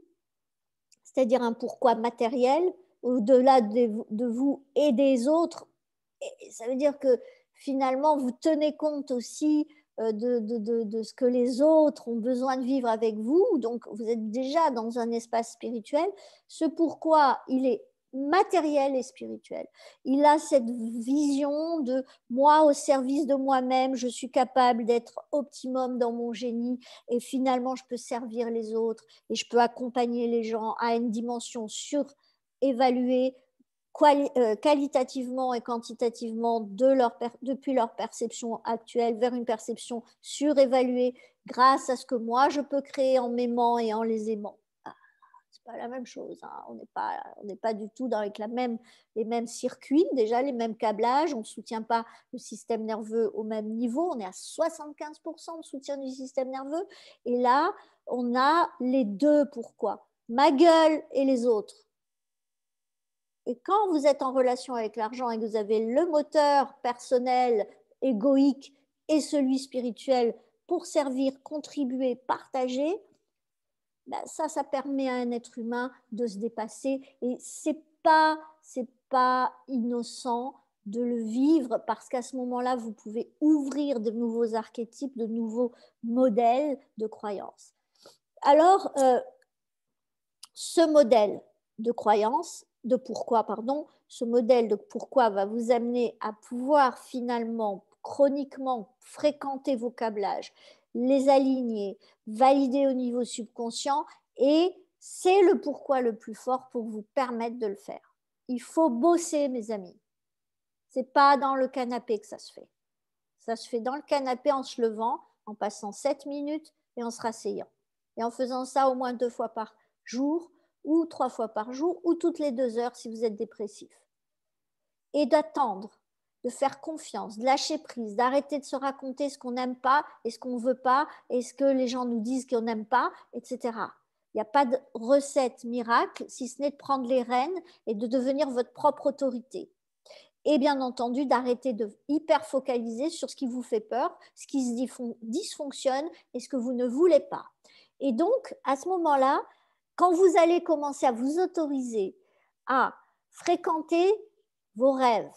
c'est-à-dire un pourquoi matériel, au-delà de vous et des autres, et ça veut dire que finalement, vous tenez compte aussi de ce que les autres ont besoin de vivre avec vous. Donc, vous êtes déjà dans un espace spirituel. Ce pourquoi il est matériel et spirituel. Il a cette vision de moi au service de moi-même, je suis capable d'être optimum dans mon génie et finalement je peux servir les autres et je peux accompagner les gens à une dimension surévaluée qualitativement et quantitativement depuis leur perception actuelle vers une perception surévaluée grâce à ce que moi je peux créer en m'aimant et en les aimant. C'est pas la même chose, hein. On n'est pas du tout dans les mêmes circuits, déjà les mêmes câblages, on ne soutient pas le système nerveux au même niveau, on est à 75% de soutien du système nerveux, et là, on a les deux pourquoi, ma gueule et les autres. Et quand vous êtes en relation avec l'argent et que vous avez le moteur personnel, égoïque et celui spirituel pour servir, contribuer, partager, ben ça permet à un être humain de se dépasser. Et c'est pas innocent de le vivre parce qu'à ce moment-là, vous pouvez ouvrir de nouveaux archétypes, de nouveaux modèles de croyance. Alors, ce modèle de croyance, de pourquoi, pardon, ce modèle de pourquoi va vous amener à pouvoir finalement, chroniquement, fréquenter vos câblages, les aligner, valider au niveau subconscient, et c'est le pourquoi le plus fort pour vous permettre de le faire. Il faut bosser, mes amis. C'est pas dans le canapé que ça se fait. Ça se fait dans le canapé en se levant, en passant 7 minutes et en se rasseyant. Et en faisant ça au moins 2 fois par jour, ou 3 fois par jour, ou toutes les 2 heures si vous êtes dépressif. Et d'attendre, de faire confiance, de lâcher prise, d'arrêter de se raconter ce qu'on n'aime pas et ce qu'on ne veut pas et ce que les gens nous disent qu'on n'aime pas, etc. Il n'y a pas de recette miracle, si ce n'est de prendre les rênes et de devenir votre propre autorité. Et bien entendu, d'arrêter de hyper focaliser sur ce qui vous fait peur, ce qui se dysfonctionne et ce que vous ne voulez pas. Et donc, à ce moment-là, quand vous allez commencer à vous autoriser à fréquenter vos rêves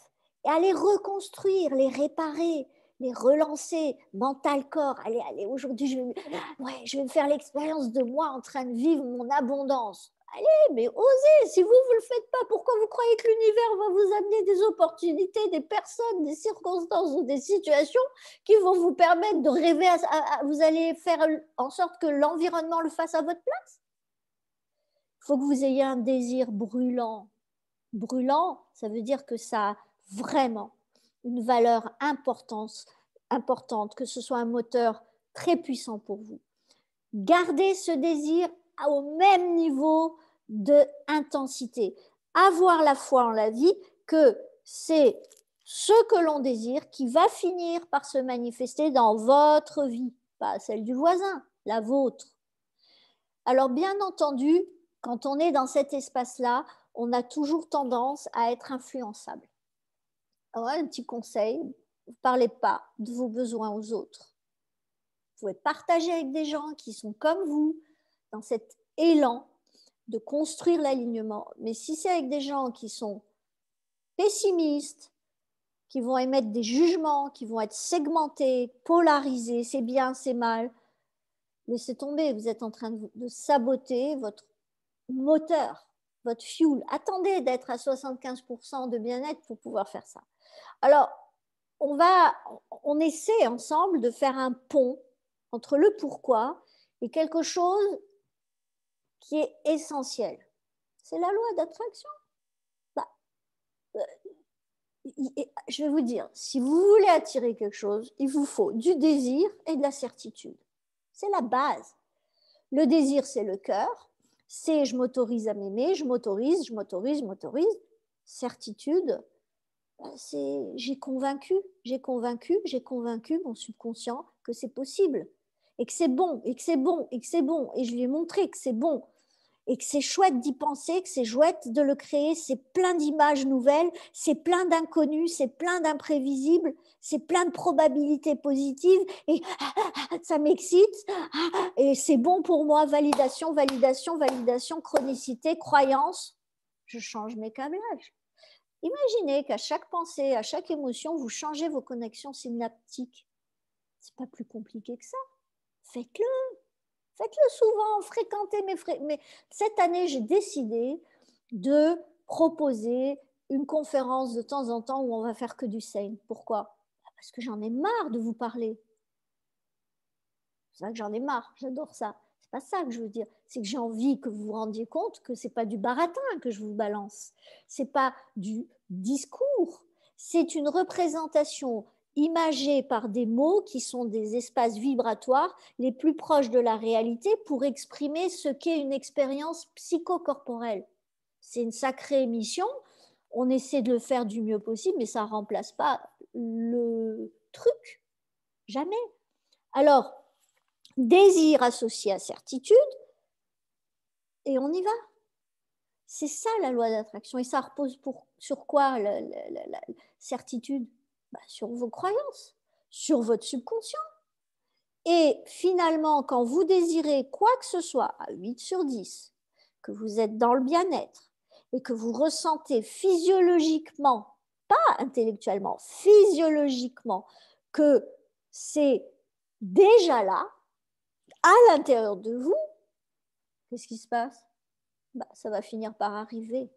et à les reconstruire, les réparer, les relancer, mental, corps, allez, aujourd'hui, je vais me faire l'expérience de moi en train de vivre mon abondance. Allez, mais osez, si vous ne le faites pas, pourquoi vous croyez que l'univers va vous amener des opportunités, des personnes, des circonstances ou des situations qui vont vous permettre de rêver, vous allez faire en sorte que l'environnement le fasse à votre place? Il faut que vous ayez un désir brûlant. Brûlant, ça veut dire que ça a vraiment une valeur importante, que ce soit un moteur très puissant pour vous. Gardez ce désir au même niveau d'intensité. Avoir la foi en la vie que c'est ce que l'on désire qui va finir par se manifester dans votre vie, pas celle du voisin, la vôtre. Alors bien entendu, quand on est dans cet espace-là, on a toujours tendance à être influençable. Alors, un petit conseil, ne parlez pas de vos besoins aux autres. Vous pouvez partager avec des gens qui sont comme vous, dans cet élan de construire l'alignement. Mais si c'est avec des gens qui sont pessimistes, qui vont émettre des jugements, qui vont être segmentés, polarisés, c'est bien, c'est mal, laissez tomber, vous êtes en train de saboter votre moteur, votre fuel. Attendez d'être à 75% de bien-être pour pouvoir faire ça. Alors, on essaie ensemble de faire un pont entre le pourquoi et quelque chose qui est essentiel. C'est la loi d'attraction. Je vais vous dire, si vous voulez attirer quelque chose, il vous faut du désir et de la certitude. C'est la base. Le désir, c'est le cœur. C'est je m'autorise à m'aimer, je m'autorise. Certitude, c'est j'ai convaincu mon subconscient que c'est possible. et que c'est bon, et que c'est bon, et que c'est bon, et je lui ai montré que c'est bon, et que c'est chouette d'y penser, que c'est chouette de le créer, c'est plein d'images nouvelles, c'est plein d'inconnus, c'est plein d'imprévisibles, c'est plein de probabilités positives, et ça m'excite, et c'est bon pour moi, validation, validation, validation, chronicité, croyance, je change mes câblages. Imaginez qu'à chaque pensée, à chaque émotion, vous changez vos connexions synaptiques. C'est pas plus compliqué que ça. Faites-le. Faites-le souvent, fréquentez mais cette année, j'ai décidé de proposer une conférence de temps en temps où on va faire que du sane. Pourquoi? Parce que j'en ai marre de vous parler. C'est vrai que j'en ai marre, j'adore ça. C'est pas ça que je veux dire. C'est que j'ai envie que vous vous rendiez compte que c'est pas du baratin que je vous balance. C'est pas du discours. C'est une représentation imagée par des mots qui sont des espaces vibratoires les plus proches de la réalité pour exprimer ce qu'est une expérience psychocorporelle. C'est une sacrée mission. On essaie de le faire du mieux possible, mais ça ne remplace pas le truc. Jamais. Alors, désir associé à certitude, et on y va. C'est ça la loi d'attraction. Et ça repose sur quoi la certitude? Sur vos croyances, sur votre subconscient. Et finalement, quand vous désirez quoi que ce soit à 8 sur 10, que vous êtes dans le bien-être et que vous ressentez physiologiquement, pas intellectuellement, physiologiquement, que c'est déjà là, à l'intérieur de vous, qu'est-ce qui se passe? Ça va finir par arriver.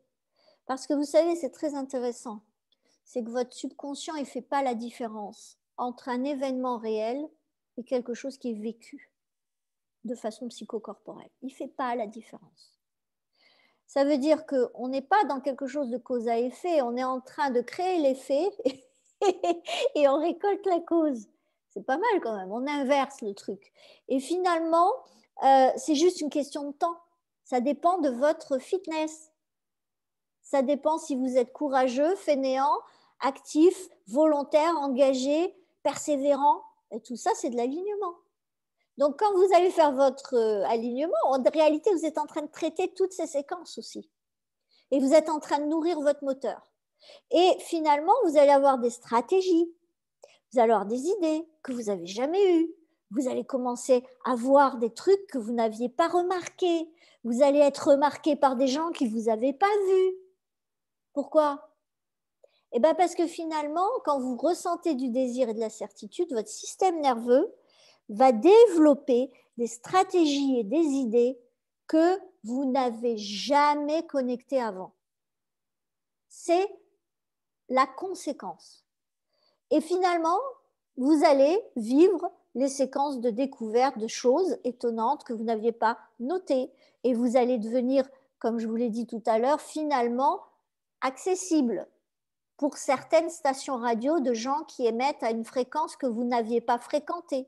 Parce que vous savez, c'est très intéressant. C'est que votre subconscient, il ne fait pas la différence entre un événement réel et quelque chose qui est vécu de façon psychocorporelle. Il ne fait pas la différence. Ça veut dire qu'on n'est pas dans quelque chose de cause à effet, on est en train de créer l'effet et on récolte la cause. C'est pas mal quand même, on inverse le truc. Et finalement, c'est juste une question de temps. Ça dépend de votre fitness. Ça dépend si vous êtes courageux, fainéant, actif, volontaire, engagé, persévérant. Et tout ça, c'est de l'alignement. Donc, quand vous allez faire votre alignement, en réalité, vous êtes en train de traiter toutes ces séquences aussi. Et vous êtes en train de nourrir votre moteur. Et finalement, vous allez avoir des stratégies. Vous allez avoir des idées que vous n'avez jamais eues. Vous allez commencer à voir des trucs que vous n'aviez pas remarqués. Vous allez être remarqué par des gens qui ne vous avaient pas vu. Pourquoi? Parce que finalement, quand vous ressentez du désir et de la certitude, votre système nerveux va développer des stratégies et des idées que vous n'avez jamais connectées avant. C'est la conséquence. Et finalement, vous allez vivre les séquences de découverte de choses étonnantes que vous n'aviez pas notées. Et vous allez devenir, comme je vous l'ai dit tout à l'heure, finalement accessible pour certaines stations radio de gens qui émettent à une fréquence que vous n'aviez pas fréquentée.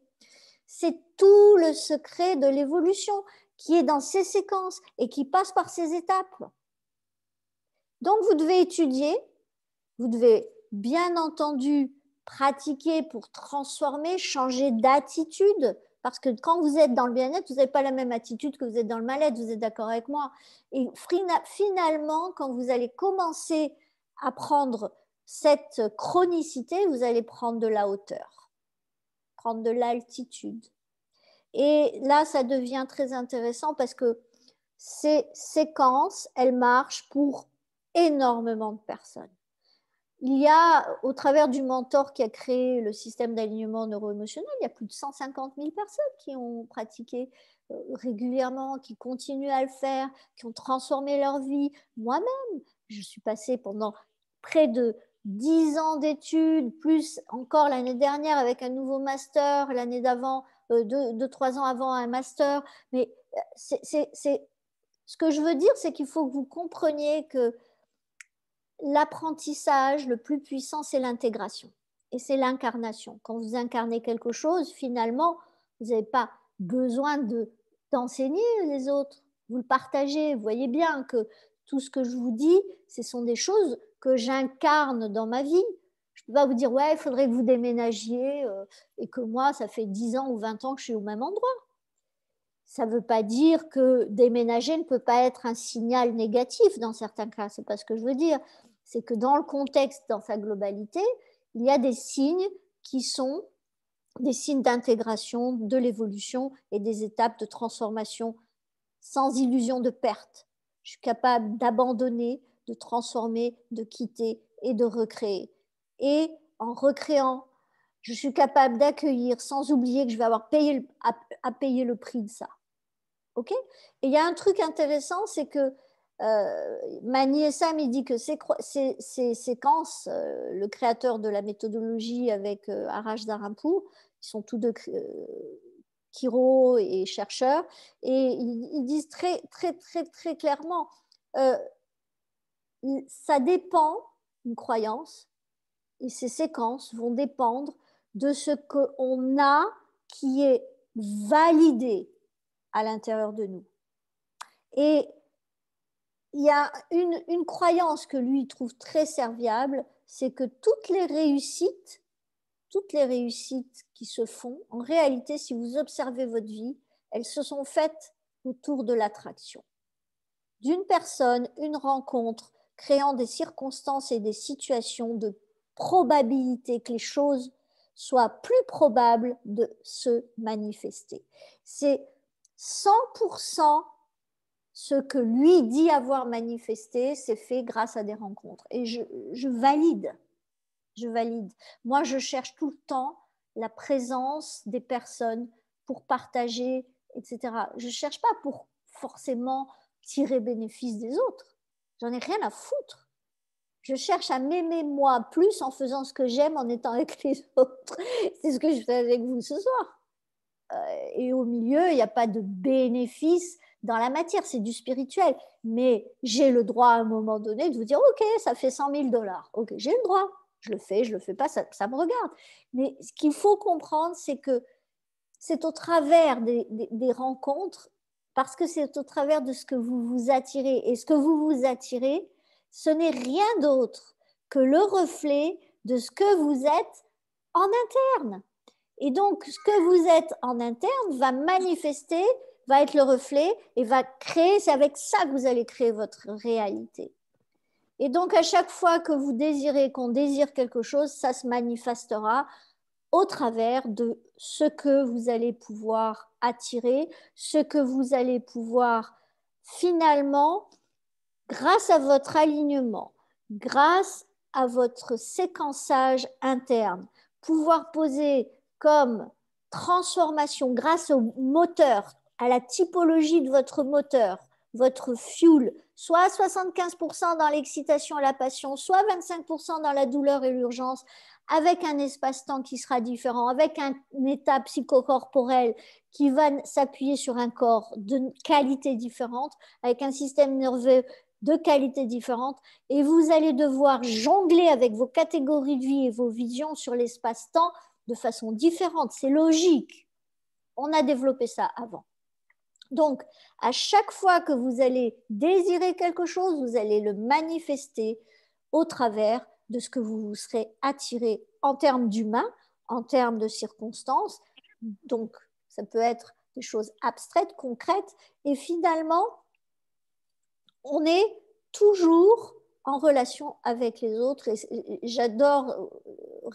C'est tout le secret de l'évolution qui est dans ces séquences et qui passe par ces étapes. Donc, vous devez étudier, vous devez bien entendu pratiquer pour transformer, changer d'attitude, parce que quand vous êtes dans le bien-être, vous n'avez pas la même attitude que vous êtes dans le mal-être, vous êtes d'accord avec moi. Et finalement, quand vous allez commencer à prendre cette chronicité, vous allez prendre de la hauteur, prendre de l'altitude. Et là, ça devient très intéressant parce que ces séquences, elles marchent pour énormément de personnes. Il y a, au travers du mentor qui a créé le système d'alignement neuro-émotionnel, il y a plus de 150 000 personnes qui ont pratiqué régulièrement, qui continuent à le faire, qui ont transformé leur vie. Moi-même, je suis passée pendant près de 10 ans d'études, plus encore l'année dernière avec un nouveau master, l'année d'avant, 2-3 ans avant un master. Mais ce que je veux dire, c'est qu'il faut que vous compreniez que l'apprentissage le plus puissant, c'est l'intégration et c'est l'incarnation. Quand vous incarnez quelque chose, finalement, vous n'avez pas besoin d'enseigner les autres. Vous le partagez. Vous voyez bien que tout ce que je vous dis, ce sont des choses que j'incarne dans ma vie. Je ne peux pas vous dire, ouais, il faudrait que vous déménagiez et que moi, ça fait 10 ans ou 20 ans que je suis au même endroit. Ça ne veut pas dire que déménager ne peut pas être un signal négatif dans certains cas. Ce n'est pas ce que je veux dire. C'est que dans le contexte, dans sa globalité, il y a des signes qui sont des signes d'intégration, de l'évolution et des étapes de transformation sans illusion de perte. Je suis capable d'abandonner, de transformer, de quitter et de recréer. Et en recréant, je suis capable d'accueillir sans oublier que je vais avoir payé à payer le prix de ça. OK? Et il y a un truc intéressant, c'est que Mani Essam, il dit que ces séquences, le créateur de la méthodologie avec Arash Dharampur, ils sont tous deux chiro et chercheurs, et ils disent très, très, très, très clairement, ça dépend, une croyance, et ces séquences vont dépendre de ce qu'on a qui est validé à l'intérieur de nous. Et il y a une croyance que lui trouve très serviable, c'est que toutes les réussites qui se font, en réalité, si vous observez votre vie, elles se sont faites autour de l'attraction. D'une personne, une rencontre, créant des circonstances et des situations de probabilité que les choses soient plus probables de se manifester. C'est 100% ce que lui dit avoir manifesté, c'est fait grâce à des rencontres. Et je valide. Moi, je cherche tout le temps la présence des personnes pour partager, etc. Je ne cherche pas pour forcément tirer bénéfice des autres. J'en ai rien à foutre. Je cherche à m'aimer moi plus en faisant ce que j'aime en étant avec les autres. C'est ce que je fais avec vous ce soir. Et au milieu, il n'y a pas de bénéfice dans la matière, c'est du spirituel. Mais j'ai le droit à un moment donné de vous dire, OK, ça fait 100 000 $. OK, j'ai le droit. Je le fais pas, ça me regarde. Mais ce qu'il faut comprendre, c'est que c'est au travers des rencontres, parce que c'est au travers de ce que vous vous attirez. Et ce que vous vous attirez, ce n'est rien d'autre que le reflet de ce que vous êtes en interne. Et donc, ce que vous êtes en interne va manifester, va être le reflet et va créer, c'est avec ça que vous allez créer votre réalité. Et donc, à chaque fois que vous désirez, qu'on désire quelque chose, ça se manifestera au travers de ce que vous allez pouvoir attirer, ce que vous allez pouvoir finalement, grâce à votre alignement, grâce à votre séquençage interne, pouvoir poser comme transformation grâce au moteur, à la typologie de votre moteur, votre fuel, soit 75% dans l'excitation et la passion, soit 25% dans la douleur et l'urgence, avec un espace-temps qui sera différent, avec un état psychocorporel qui va s'appuyer sur un corps de qualité différente, avec un système nerveux de qualité différente, et vous allez devoir jongler avec vos catégories de vie et vos visions sur l'espace-temps de façon différente. C'est logique. On a développé ça avant. Donc, à chaque fois que vous allez désirer quelque chose, vous allez le manifester au travers de ce que vous vous serez attiré en termes d'humain, en termes de circonstances. Donc, ça peut être des choses abstraites, concrètes, et finalement, on est toujours en relation avec les autres. Et j'adore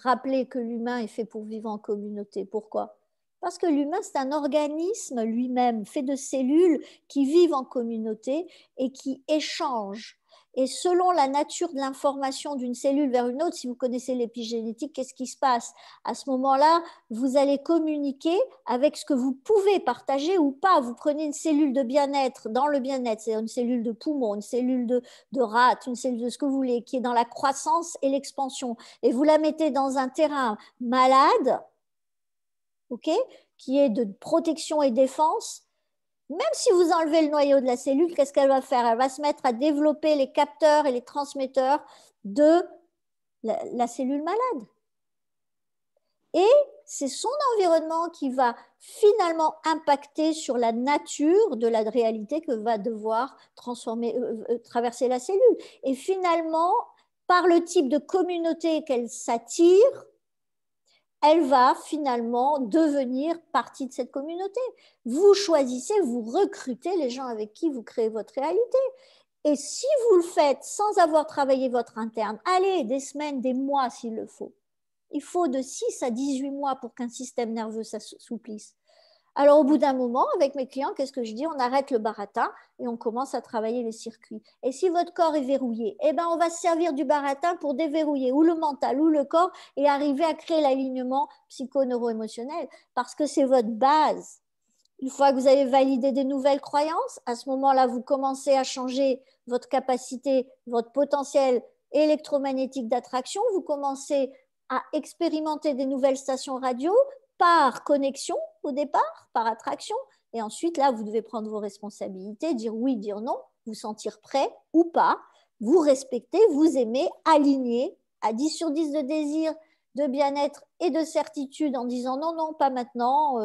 rappeler que l'humain est fait pour vivre en communauté. Pourquoi ? Parce que l'humain, c'est un organisme lui-même, fait de cellules qui vivent en communauté et qui échangent. Et selon la nature de l'information d'une cellule vers une autre, si vous connaissez l'épigénétique, qu'est-ce qui se passe? À ce moment-là, vous allez communiquer avec ce que vous pouvez partager ou pas. Vous prenez une cellule de bien-être, dans le bien-être, c'est une cellule de poumon, une cellule de rate, une cellule de ce que vous voulez, qui est dans la croissance et l'expansion, et vous la mettez dans un terrain malade, OK, qui est de protection et défense. Même si vous enlevez le noyau de la cellule, qu'est-ce qu'elle va faire? Elle va se mettre à développer les capteurs et les transmetteurs de la cellule malade. Et c'est son environnement qui va finalement impacter sur la nature de la réalité que va devoir traverser la cellule. Et finalement, par le type de communauté qu'elle s'attire, elle va finalement devenir partie de cette communauté. Vous choisissez, vous recrutez les gens avec qui vous créez votre réalité. Et si vous le faites sans avoir travaillé votre interne, allez, des semaines, des mois s'il le faut. Il faut de 6 à 18 mois pour qu'un système nerveux s'assouplisse. Alors, au bout d'un moment, avec mes clients, qu'est-ce que je dis? On arrête le baratin et on commence à travailler les circuits. Et si votre corps est verrouillé, eh ben, on va se servir du baratin pour déverrouiller ou le mental ou le corps et arriver à créer l'alignement psycho-neuro-émotionnel parce que c'est votre base. Une fois que vous avez validé des nouvelles croyances, à ce moment-là, vous commencez à changer votre capacité, votre potentiel électromagnétique d'attraction. Vous commencez à expérimenter des nouvelles stations radio par connexion au départ, par attraction. Et ensuite, là, vous devez prendre vos responsabilités, dire oui, dire non, vous sentir prêt ou pas, vous respecter, vous aimer, aligner à 10 sur 10 de désir, de bien-être et de certitude en disant non, non, pas maintenant,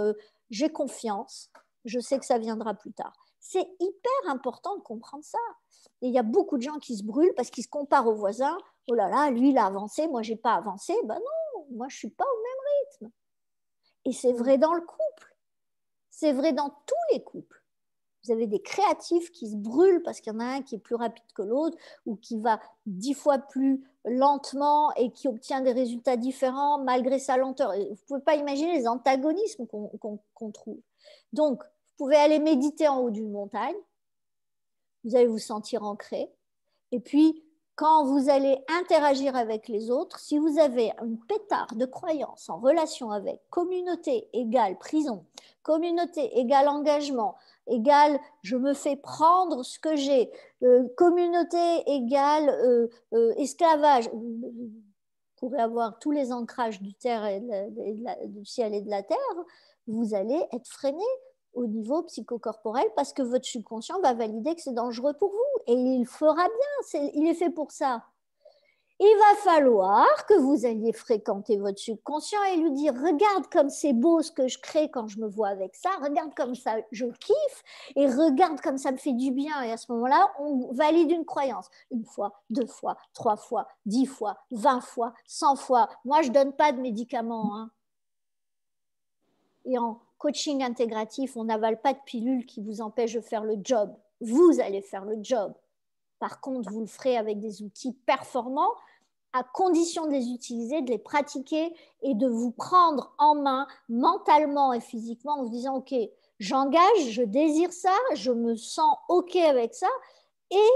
j'ai confiance, je sais que ça viendra plus tard. C'est hyper important de comprendre ça. Et il y a beaucoup de gens qui se brûlent parce qu'ils se comparent aux voisins. Oh là là, lui, il a avancé, moi, je n'ai pas avancé. Ben non, moi, je ne suis pas au même rythme. Et c'est vrai dans le couple. C'est vrai dans tous les couples. Vous avez des créatifs qui se brûlent parce qu'il y en a un qui est plus rapide que l'autre ou qui va 10 fois plus lentement et qui obtient des résultats différents malgré sa lenteur. Vous ne pouvez pas imaginer les antagonismes qu'on trouve. Donc, vous pouvez aller méditer en haut d'une montagne, vous allez vous sentir ancré. Et puis, quand vous allez interagir avec les autres, si vous avez une pétard de croyance en relation avec communauté égale prison, communauté égale engagement, égale je me fais prendre ce que j'ai, communauté égale esclavage, vous pourrez avoir tous les ancrages du ciel et de la terre, vous allez être freiné au niveau psychocorporel parce que votre subconscient va valider que c'est dangereux pour vous et il fera bien, il est fait pour ça. Il va falloir que vous alliez fréquenter votre subconscient et lui dire regarde comme c'est beau ce que je crée quand je me vois avec ça, regarde comme ça je kiffe et regarde comme ça me fait du bien. Et à ce moment-là, on valide une croyance. Une fois, 2 fois, 3 fois, 10 fois, 20 fois, 100 fois. Moi, je ne donne pas de médicaments. Hein. Et en coaching intégratif, on n'avale pas de pilules qui vous empêchent de faire le job. Vous allez faire le job. Par contre, vous le ferez avec des outils performants à condition de les utiliser, de les pratiquer et de vous prendre en main mentalement et physiquement en vous disant, OK, j'engage, je désire ça, je me sens OK avec ça et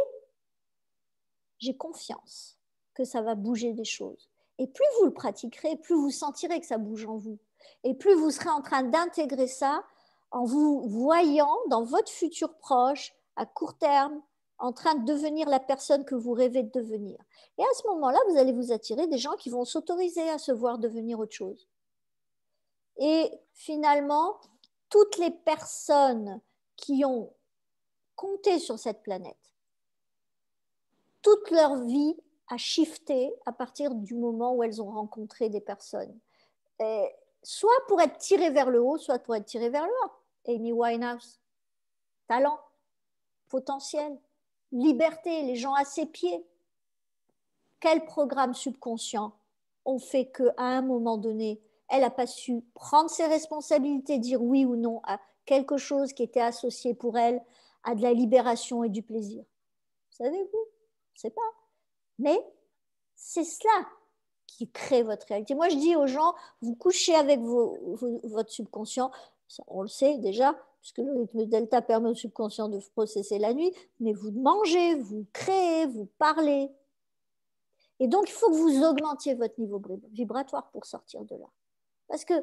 j'ai confiance que ça va bouger des choses. Et plus vous le pratiquerez, plus vous sentirez que ça bouge en vous. Et plus vous serez en train d'intégrer ça en vous voyant dans votre futur proche, à court terme, en train de devenir la personne que vous rêvez de devenir. Et à ce moment-là, vous allez vous attirer des gens qui vont s'autoriser à se voir devenir autre chose. Et finalement, toutes les personnes qui ont compté sur cette planète, toute leur vie a shifté à partir du moment où elles ont rencontré des personnes. Et soit pour être tirées vers le haut, soit pour être tirées vers le bas. Amy Winehouse, talent, potentiel, liberté, les gens à ses pieds. Quel programme subconscient ont fait qu'à un moment donné, elle n'a pas su prendre ses responsabilités, dire oui ou non à quelque chose qui était associé pour elle à de la libération et du plaisir. Savez-vous? Je ne sais pas. Mais c'est cela qui crée votre réalité. Moi, je dis aux gens, vous couchez avec votre subconscient, on le sait déjà, puisque le rythme delta permet au subconscient de processer la nuit, mais vous mangez, vous créez, vous parlez. Et donc, il faut que vous augmentiez votre niveau vibratoire pour sortir de là. Parce que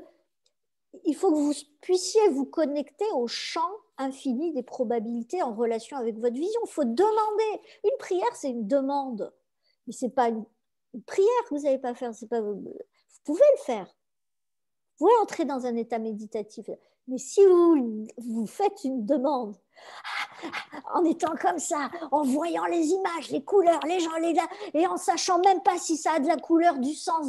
il faut que vous puissiez vous connecter au champ infini des probabilités en relation avec votre vision. Il faut demander. Une prière, c'est une demande. Mais ce n'est pas une prière que vous n'allez pas faire. Pas... Vous pouvez le faire. Vous pouvez entrer dans un état méditatif. Mais si vous faites une demande, en étant comme ça, en voyant les images, les couleurs, les gens, et en sachant même pas si ça a de la couleur, du sens,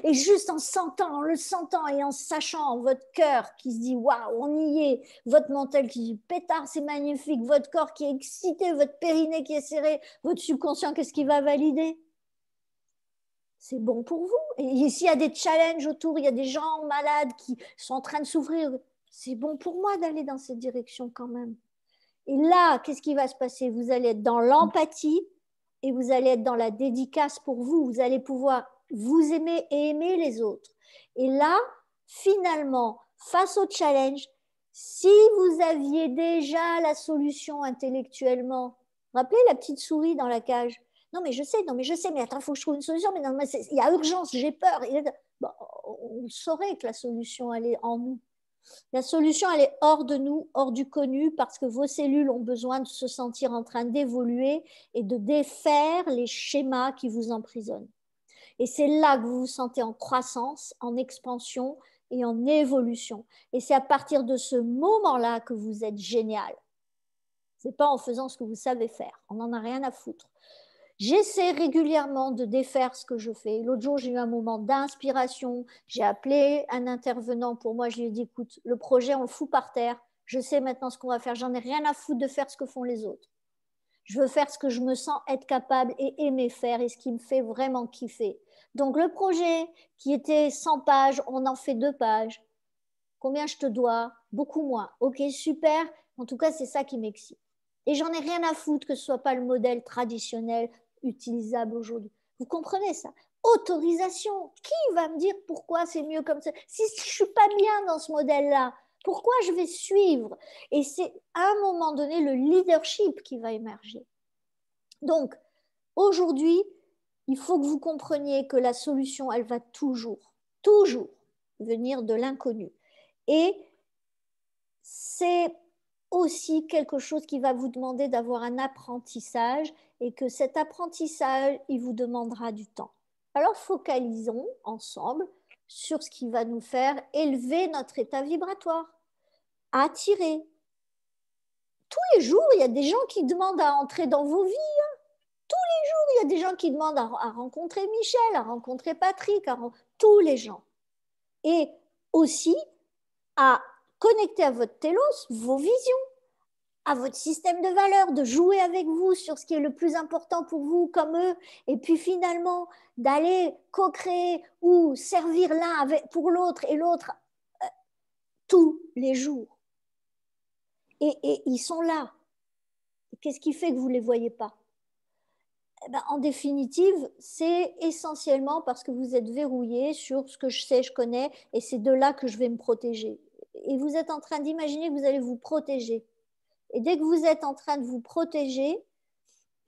et juste en sentant, en le sentant et en sachant votre cœur qui se dit waouh, on y est, votre mental qui dit pétard, c'est magnifique, votre corps qui est excité, votre périnée qui est serré, votre subconscient, qu'est-ce qu'il va valider? c'est bon pour vous. Et s'il y a des challenges autour, il y a des gens malades qui sont en train de souffrir, c'est bon pour moi d'aller dans cette direction quand même. Et là, qu'est-ce qui va se passer? Vous allez être dans l'empathie et vous allez être dans la dédicace pour vous. Vous allez pouvoir vous aimer et aimer les autres. Et là, finalement, face au challenge, si vous aviez déjà la solution intellectuellement, rappelez la petite souris dans la cage. Non, mais je sais, mais attends, il faut que je trouve une solution. Mais non, mais il y a urgence, j'ai peur. Bon, on saurait que la solution, elle est en nous. La solution, elle est hors de nous, hors du connu, parce que vos cellules ont besoin de se sentir en train d'évoluer et de défaire les schémas qui vous emprisonnent. Et c'est là que vous vous sentez en croissance, en expansion et en évolution. Et c'est à partir de ce moment-là que vous êtes génial. Ce n'est pas en faisant ce que vous savez faire. On n'en a rien à foutre. J'essaie régulièrement de défaire ce que je fais. L'autre jour, j'ai eu un moment d'inspiration. J'ai appelé un intervenant pour moi. Je lui ai dit, écoute, le projet, on le fout par terre. Je sais maintenant ce qu'on va faire. J'en ai rien à foutre de faire ce que font les autres. Je veux faire ce que je me sens être capable et aimer faire et ce qui me fait vraiment kiffer. Donc, le projet qui était 100 pages, on en fait 2 pages. Combien je te dois? Beaucoup moins. Ok, super. En tout cas, c'est ça qui m'excite. Et j'en ai rien à foutre que ce ne soit pas le modèle traditionnel utilisable aujourd'hui. Vous comprenez ça? Autorisation. Qui va me dire pourquoi c'est mieux comme ça? Si je ne suis pas bien dans ce modèle-là, pourquoi je vais suivre? Et c'est à un moment donné le leadership qui va émerger. Donc, aujourd'hui, il faut que vous compreniez que la solution, elle va toujours venir de l'inconnu. Et c'est aussi quelque chose qui va vous demander d'avoir un apprentissage et que cet apprentissage, il vous demandera du temps. Alors focalisons ensemble sur ce qui va nous faire élever notre état vibratoire, attirer. Tous les jours, il y a des gens qui demandent à entrer dans vos vies. Tous les jours, il y a des gens qui demandent à rencontrer Michel, à rencontrer Patrick, tous les gens. Et aussi à connecter à votre télos vos visions, à votre système de valeurs, de jouer avec vous sur ce qui est le plus important pour vous comme eux, et puis finalement d'aller co-créer ou servir l'un pour l'autre et l'autre tous les jours. Et ils sont là. Qu'est-ce qui fait que vous ne les voyez pas? En définitive, c'est essentiellement parce que vous êtes verrouillé sur ce que je sais, je connais, et c'est de là que je vais me protéger. Et vous êtes en train d'imaginer que vous allez vous protéger. Et dès que vous êtes en train de vous protéger,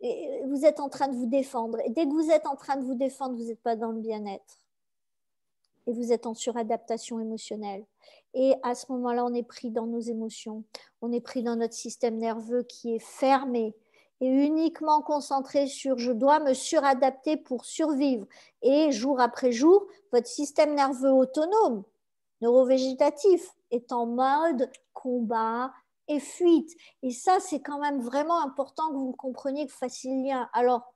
vous êtes en train de vous défendre. Et dès que vous êtes en train de vous défendre, vous n'êtes pas dans le bien-être. Et vous êtes en suradaptation émotionnelle. Et à ce moment-là, on est pris dans nos émotions. On est pris dans notre système nerveux qui est fermé et uniquement concentré sur je dois me suradapter pour survivre. Et jour après jour, votre système nerveux autonome, neurovégétatif, est en mode combat et fuite. Et ça, c'est quand même vraiment important que vous compreniez, que vous fassiez le lien. Alors,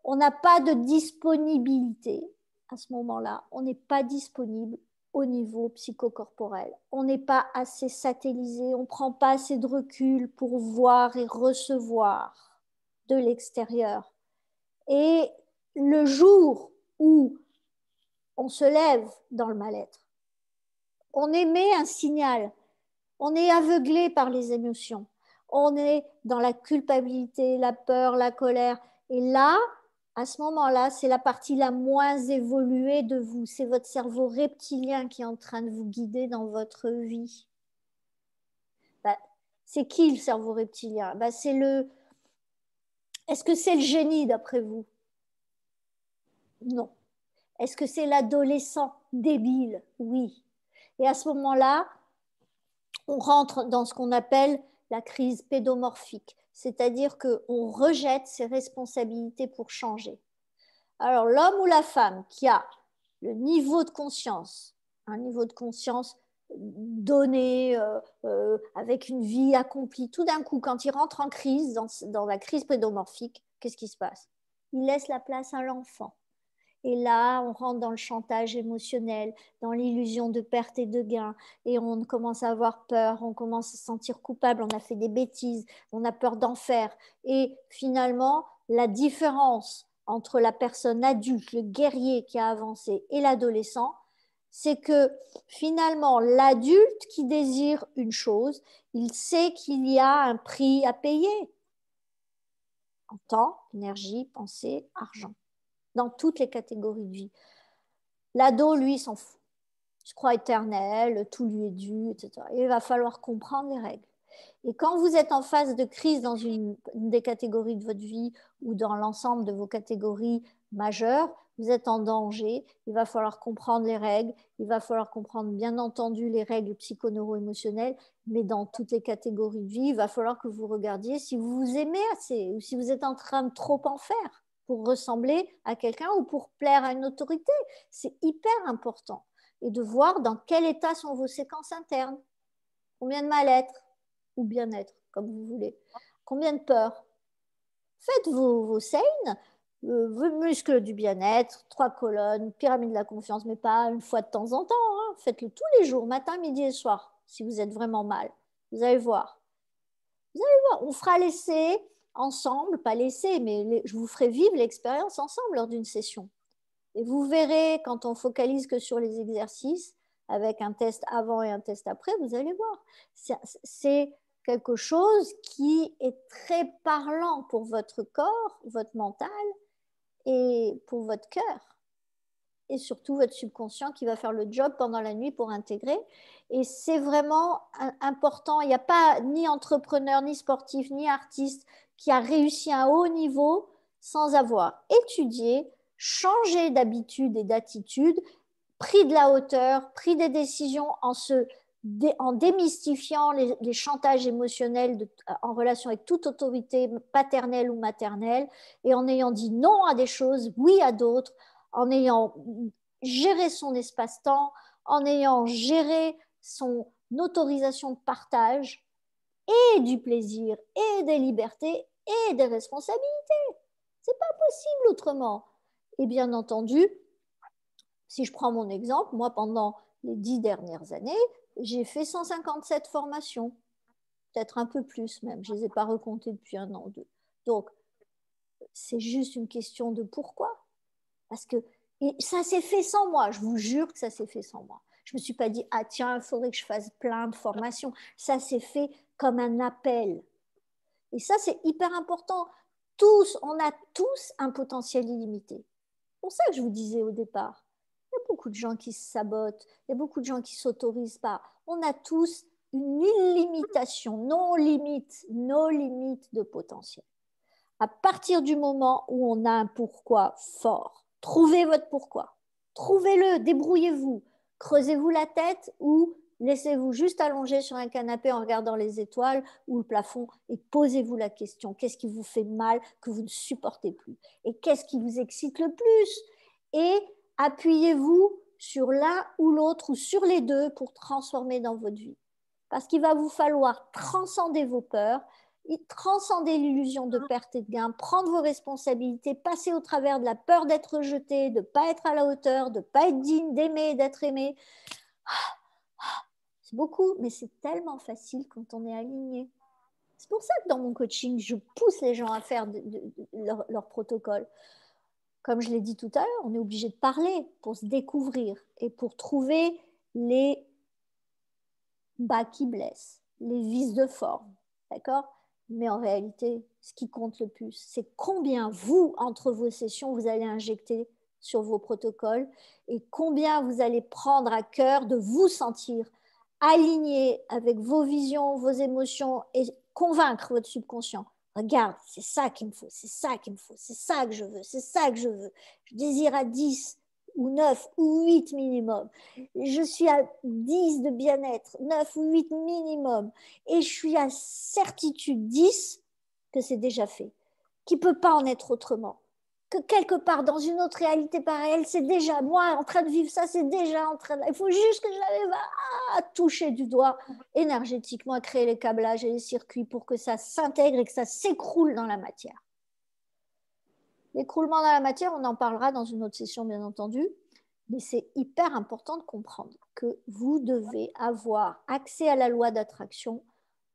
on n'a pas de disponibilité à ce moment-là. On n'est pas disponible au niveau psychocorporel. On n'est pas assez satellisé, on ne prend pas assez de recul pour voir et recevoir de l'extérieur. Et le jour où on se lève dans le mal-être, on émet un signal, on est aveuglé par les émotions, on est dans la culpabilité, la peur, la colère. Et là, à ce moment-là, c'est la partie la moins évoluée de vous. C'est votre cerveau reptilien qui est en train de vous guider dans votre vie. C'est qui le cerveau reptilien? Est-ce que c'est le génie d'après vous? Non. Est-ce que c'est l'adolescent débile? Oui. Et à ce moment-là, on rentre dans ce qu'on appelle la crise pédomorphique, c'est-à-dire qu'on rejette ses responsabilités pour changer. Alors, l'homme ou la femme qui a le niveau de conscience, un niveau de conscience donné, avec une vie accomplie, tout d'un coup, quand il rentre en crise, dans la crise pédomorphique, qu'est-ce qui se passe? Il laisse la place à l'enfant. Et là, on rentre dans le chantage émotionnel, dans l'illusion de perte et de gain, et on commence à avoir peur, on commence à se sentir coupable, on a fait des bêtises, on a peur d'en faire. Et finalement, la différence entre la personne adulte, le guerrier qui a avancé, et l'adolescent, c'est que finalement, l'adulte qui désire une chose, il sait qu'il y a un prix à payer en temps, énergie, pensée, argent, dans toutes les catégories de vie. L'ado, lui, s'en fout. Il se croit éternel, tout lui est dû, etc. Et il va falloir comprendre les règles. Et quand vous êtes en phase de crise dans une des catégories de votre vie ou dans l'ensemble de vos catégories majeures, vous êtes en danger. Il va falloir comprendre les règles. Il va falloir comprendre, bien entendu, les règles psychoneuro-émotionnelles, mais dans toutes les catégories de vie, il va falloir que vous regardiez si vous vous aimez assez ou si vous êtes en train de trop en faire pour ressembler à quelqu'un ou pour plaire à une autorité. C'est hyper important. Et de voir dans quel état sont vos séquences internes. Combien de mal-être ou bien-être, comme vous voulez. Combien de peur. Faites vos scènes, vos muscles du bien-être, 3 colonnes, pyramide de la confiance, mais pas une fois de temps en temps. Hein. Faites-le tous les jours, matin, midi et soir, si vous êtes vraiment mal. Vous allez voir. Vous allez voir. On fera l'essai ensemble, pas l'essai, mais je vous ferai vivre l'expérience ensemble lors d'une session. Et vous verrez, quand on focalise que sur les exercices, avec un test avant et un test après, vous allez voir. C'est quelque chose qui est très parlant pour votre corps, votre mental et pour votre cœur. Et surtout votre subconscient qui va faire le job pendant la nuit pour intégrer. Et c'est vraiment important. Il n'y a pas ni entrepreneur, ni sportif, ni artiste qui a réussi à un haut niveau sans avoir étudié, changé d'habitude et d'attitude, pris de la hauteur, pris des décisions en démystifiant les chantages émotionnels en relation avec toute autorité paternelle ou maternelle et en ayant dit non à des choses, oui à d'autres, en ayant géré son espace-temps, en ayant géré son autorisation de partage et du plaisir et des libertés et des responsabilités. C'est pas possible autrement. Et bien entendu, si je prends mon exemple, moi pendant les 10 dernières années, j'ai fait 157 formations, peut-être un peu plus même, je ne les ai pas recomptées depuis 1 an ou 2. Donc, c'est juste une question de pourquoi. Parce que ça s'est fait sans moi, je vous jure que ça s'est fait sans moi. Je ne me suis pas dit, ah tiens, il faudrait que je fasse plein de formations. Ça s'est fait comme un appel. Et ça, c'est hyper important. On a tous un potentiel illimité. C'est pour ça que je vous disais au départ, il y a beaucoup de gens qui se sabotent, il y a beaucoup de gens qui ne s'autorisent pas. On a tous une illimitation, nos limites de potentiel. À partir du moment où on a un pourquoi fort, trouvez votre pourquoi. Trouvez-le, débrouillez-vous. Creusez-vous la tête ou laissez-vous juste allonger sur un canapé en regardant les étoiles ou le plafond et posez-vous la question. Qu'est-ce qui vous fait mal, que vous ne supportez plus? Et qu'est-ce qui vous excite le plus? Et appuyez-vous sur l'un ou l'autre ou sur les deux pour transformer dans votre vie. Parce qu'il va vous falloir transcender vos peurs, transcender l'illusion de perte et de gain, prendre vos responsabilités, passer au travers de la peur d'être rejeté, de ne pas être à la hauteur, de ne pas être digne d'aimer, d'être aimé. C'est beaucoup, mais c'est tellement facile quand on est aligné. C'est pour ça que dans mon coaching, je pousse les gens à faire leur protocole. Comme je l'ai dit tout à l'heure, on est obligé de parler pour se découvrir et pour trouver les bas qui blessent, les vices de forme. D'accord? Mais en réalité, ce qui compte le plus, c'est combien vous, entre vos sessions, vous allez injecter sur vos protocoles et combien vous allez prendre à cœur de vous sentir aligné avec vos visions, vos émotions et convaincre votre subconscient. Regarde, c'est ça qu'il me faut, c'est ça qu'il me faut, c'est ça que je veux, c'est ça que je veux. Je désire à 10 ou 9 ou 8 minimum. Je suis à 10 de bien-être, 9 ou 8 minimum. Et je suis à certitude 10 que c'est déjà fait, qu'il ne peut pas en être autrement. Que quelque part dans une autre réalité parallèle, c'est déjà moi en train de vivre ça, c'est déjà en train de... Il faut juste que j'arrive à toucher du doigt énergétiquement, à créer les câblages et les circuits pour que ça s'intègre et que ça s'écroule dans la matière. L'écroulement dans la matière, on en parlera dans une autre session, bien entendu, mais c'est hyper important de comprendre que vous devez avoir accès à la loi d'attraction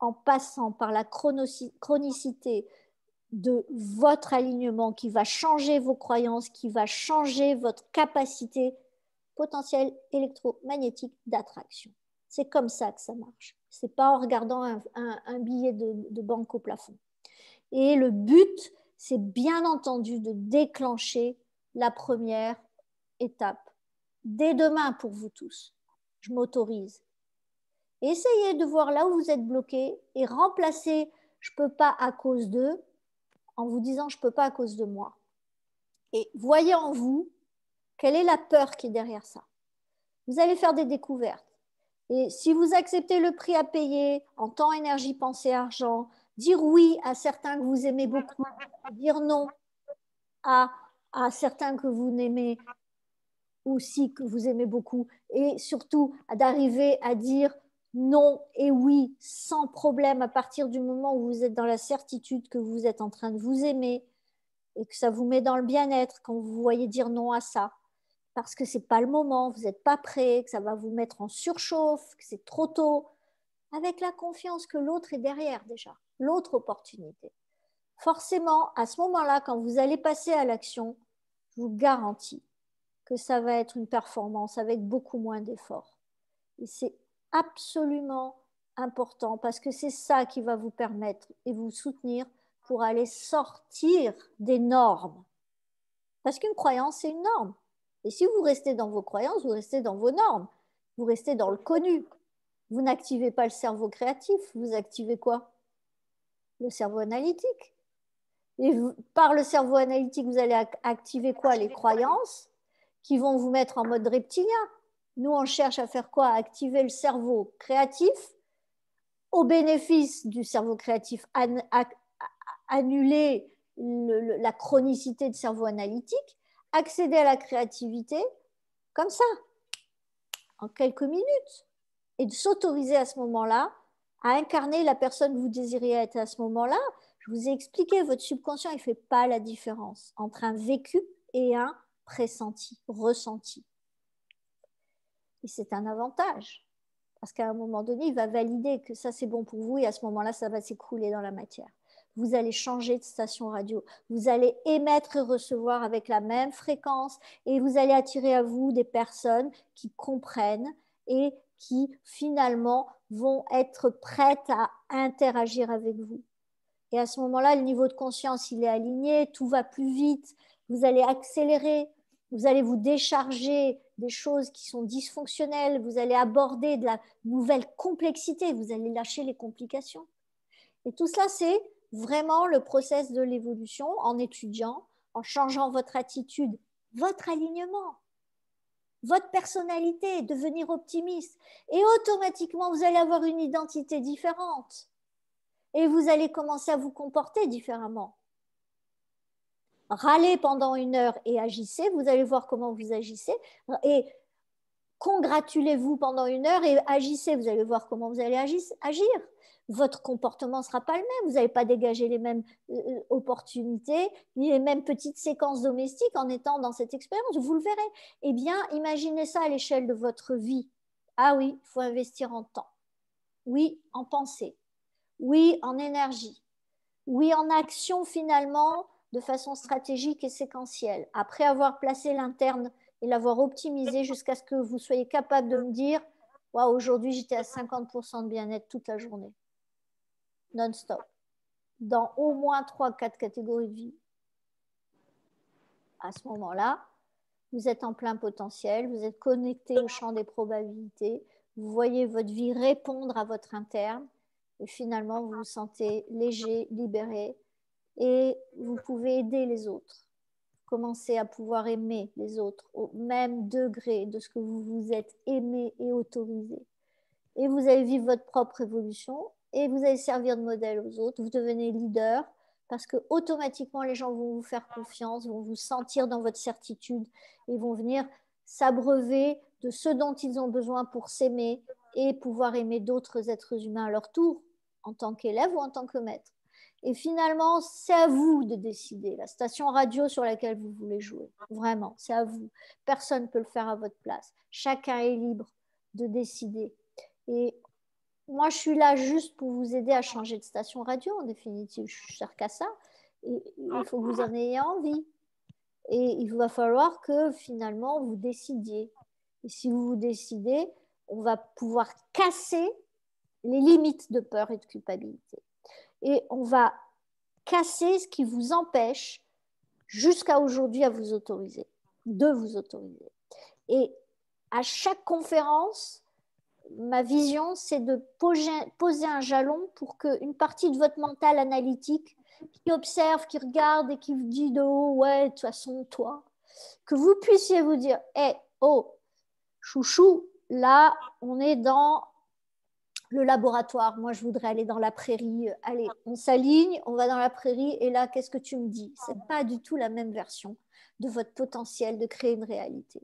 en passant par la chronicité de votre alignement, qui va changer vos croyances, qui va changer votre capacité potentielle électromagnétique d'attraction. C'est comme ça que ça marche. Ce n'est pas en regardant un billet de banque au plafond. Et le but, c'est bien entendu de déclencher la première étape. Dès demain pour vous tous, je m'autorise. Essayez de voir là où vous êtes bloqué et remplacer je ne peux pas à cause d'eux en vous disant je ne peux pas à cause de moi. Et voyez en vous quelle est la peur qui est derrière ça. Vous allez faire des découvertes. Et si vous acceptez le prix à payer en temps, énergie, pensée, argent, dire oui à certains que vous aimez beaucoup, dire non à certains que vous n'aimez aussi, que vous aimez beaucoup, et surtout d'arriver à dire non et oui sans problème à partir du moment où vous êtes dans la certitude que vous êtes en train de vous aimer et que ça vous met dans le bien-être quand vous voyez dire non à ça. Parce que ce n'est pas le moment, vous n'êtes pas prêt, que ça va vous mettre en surchauffe, que c'est trop tôt, avec la confiance que l'autre est derrière déjà, l'autre opportunité. Forcément, à ce moment-là, quand vous allez passer à l'action, je vous garantis que ça va être une performance avec beaucoup moins d'efforts. Et c'est absolument important parce que c'est ça qui va vous permettre et vous soutenir pour aller sortir des normes. Parce qu'une croyance, c'est une norme. Et si vous restez dans vos croyances, vous restez dans vos normes. Vous restez dans le connu. Vous n'activez pas le cerveau créatif. Vous activez quoi? Le cerveau analytique. Et par le cerveau analytique, vous allez activer quoi? Les croyances qui vont vous mettre en mode reptilien. Nous, on cherche à faire quoi? À activer le cerveau créatif au bénéfice du cerveau créatif, annuler la chronicité du cerveau analytique, accéder à la créativité comme ça, en quelques minutes, et de s'autoriser à ce moment-là à incarner la personne que vous désirez être à ce moment-là. Je vous ai expliqué, votre subconscient, il ne fait pas la différence entre un vécu et un pressenti, ressenti. Et c'est un avantage, parce qu'à un moment donné, il va valider que ça, c'est bon pour vous, et à ce moment-là, ça va s'écrouler dans la matière. Vous allez changer de station radio, vous allez émettre et recevoir avec la même fréquence, et vous allez attirer à vous des personnes qui comprennent et qui, finalement, vont être prêtes à interagir avec vous. Et à ce moment-là, le niveau de conscience, il est aligné, tout va plus vite, vous allez accélérer, vous allez vous décharger des choses qui sont dysfonctionnelles, vous allez aborder de la nouvelle complexité, vous allez lâcher les complications. Et tout cela, c'est vraiment le process de l'évolution en étudiant, en changeant votre attitude, votre alignement, votre personnalité, devenir optimiste. Et automatiquement, vous allez avoir une identité différente. Et vous allez commencer à vous comporter différemment. Râlez pendant 1 heure et agissez, vous allez voir comment vous agissez. Et congratulez-vous pendant 1 heure et agissez, vous allez voir comment vous allez agir. Votre comportement ne sera pas le même, vous n'allez pas dégager les mêmes opportunités, ni les mêmes petites séquences domestiques en étant dans cette expérience, vous le verrez. Eh bien, imaginez ça à l'échelle de votre vie. Ah oui, il faut investir en temps. Oui, en pensée. Oui, en énergie. Oui, en action finalement, de façon stratégique et séquentielle. Après avoir placé l'interne et l'avoir optimisé jusqu'à ce que vous soyez capable de me dire wow, aujourd'hui j'étais à 50% de bien-être toute la journée, non-stop, dans au moins 3-4 catégories de vie. À ce moment-là, vous êtes en plein potentiel, vous êtes connecté au champ des probabilités, vous voyez votre vie répondre à votre interne et finalement vous vous sentez léger, libéré et vous pouvez aider les autres. Commencez à pouvoir aimer les autres au même degré de ce que vous vous êtes aimé et autorisé. Et vous allez vivre votre propre évolution et vous allez servir de modèle aux autres. Vous devenez leader parce que automatiquement les gens vont vous faire confiance, vont vous sentir dans votre certitude et vont venir s'abreuver de ce dont ils ont besoin pour s'aimer et pouvoir aimer d'autres êtres humains à leur tour, en tant qu'élève ou en tant que maître. Et finalement, c'est à vous de décider la station radio sur laquelle vous voulez jouer. Vraiment, c'est à vous. Personne ne peut le faire à votre place. Chacun est libre de décider. Et moi, je suis là juste pour vous aider à changer de station radio, en définitive. Je ne sers qu'à ça. Et il faut que vous en ayez envie. Et il va falloir que finalement vous décidiez. Et si vous vous décidez, on va pouvoir casser les limites de peur et de culpabilité. Et on va casser ce qui vous empêche jusqu'à aujourd'hui à vous autoriser, de vous autoriser. Et à chaque conférence, ma vision, c'est de poser un jalon pour qu'une partie de votre mental analytique qui observe, qui regarde et qui vous dit de haut, ouais, de toute façon, toi, que vous puissiez vous dire, hé, oh, chouchou, là, on est dans le laboratoire. Moi, je voudrais aller dans la prairie. Allez, on s'aligne, on va dans la prairie. Et là, qu'est-ce que tu me dis? Ce n'est pas du tout la même version de votre potentiel de créer une réalité.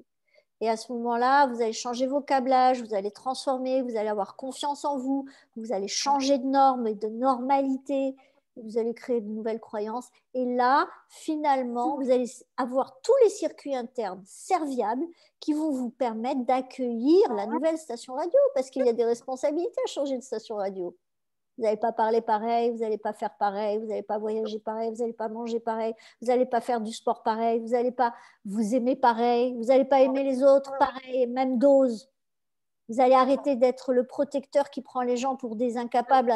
Et à ce moment-là, vous allez changer vos câblages, vous allez transformer, vous allez avoir confiance en vous, vous allez changer de normes et de normalité, vous allez créer de nouvelles croyances. Et là, finalement, vous allez avoir tous les circuits internes serviables qui vont vous permettre d'accueillir la nouvelle station radio, parce qu'il y a des responsabilités à changer de station radio. Vous n'allez pas parler pareil, vous n'allez pas faire pareil, vous n'allez pas voyager pareil, vous n'allez pas manger pareil, vous n'allez pas faire du sport pareil, vous n'allez pas vous aimer pareil, vous n'allez pas aimer les autres pareil, même dose. Vous allez arrêter d'être le protecteur qui prend les gens pour des incapables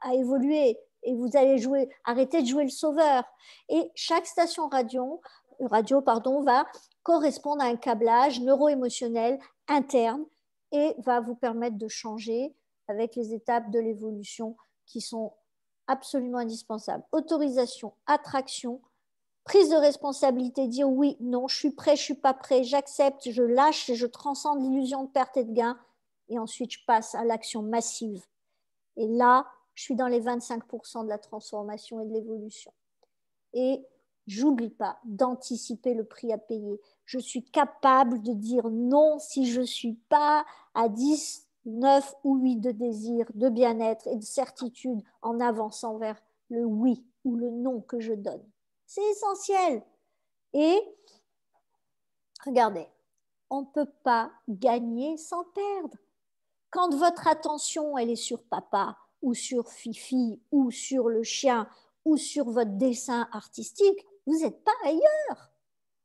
à évoluer et vous allez arrêter de jouer le sauveur. Et chaque station radio va correspondre à un câblage neuro-émotionnel interne et va vous permettre de changer avec les étapes de l'évolution qui sont absolument indispensables. Autorisation, attraction, prise de responsabilité, dire oui, non, je suis prêt, je ne suis pas prêt, j'accepte, je lâche, je transcende l'illusion de perte et de gain, et ensuite je passe à l'action massive. Et là, je suis dans les 25% de la transformation et de l'évolution. Et j'oublie pas d'anticiper le prix à payer. Je suis capable de dire non si je ne suis pas à 10, 9 ou 8 de désir, de bien-être et de certitude en avançant vers le oui ou le non que je donne. C'est essentiel. Et regardez, on ne peut pas gagner sans perdre. Quand votre attention, elle est sur papa ou sur Fifi ou sur le chien ou sur votre dessin artistique, vous n'êtes pas ailleurs.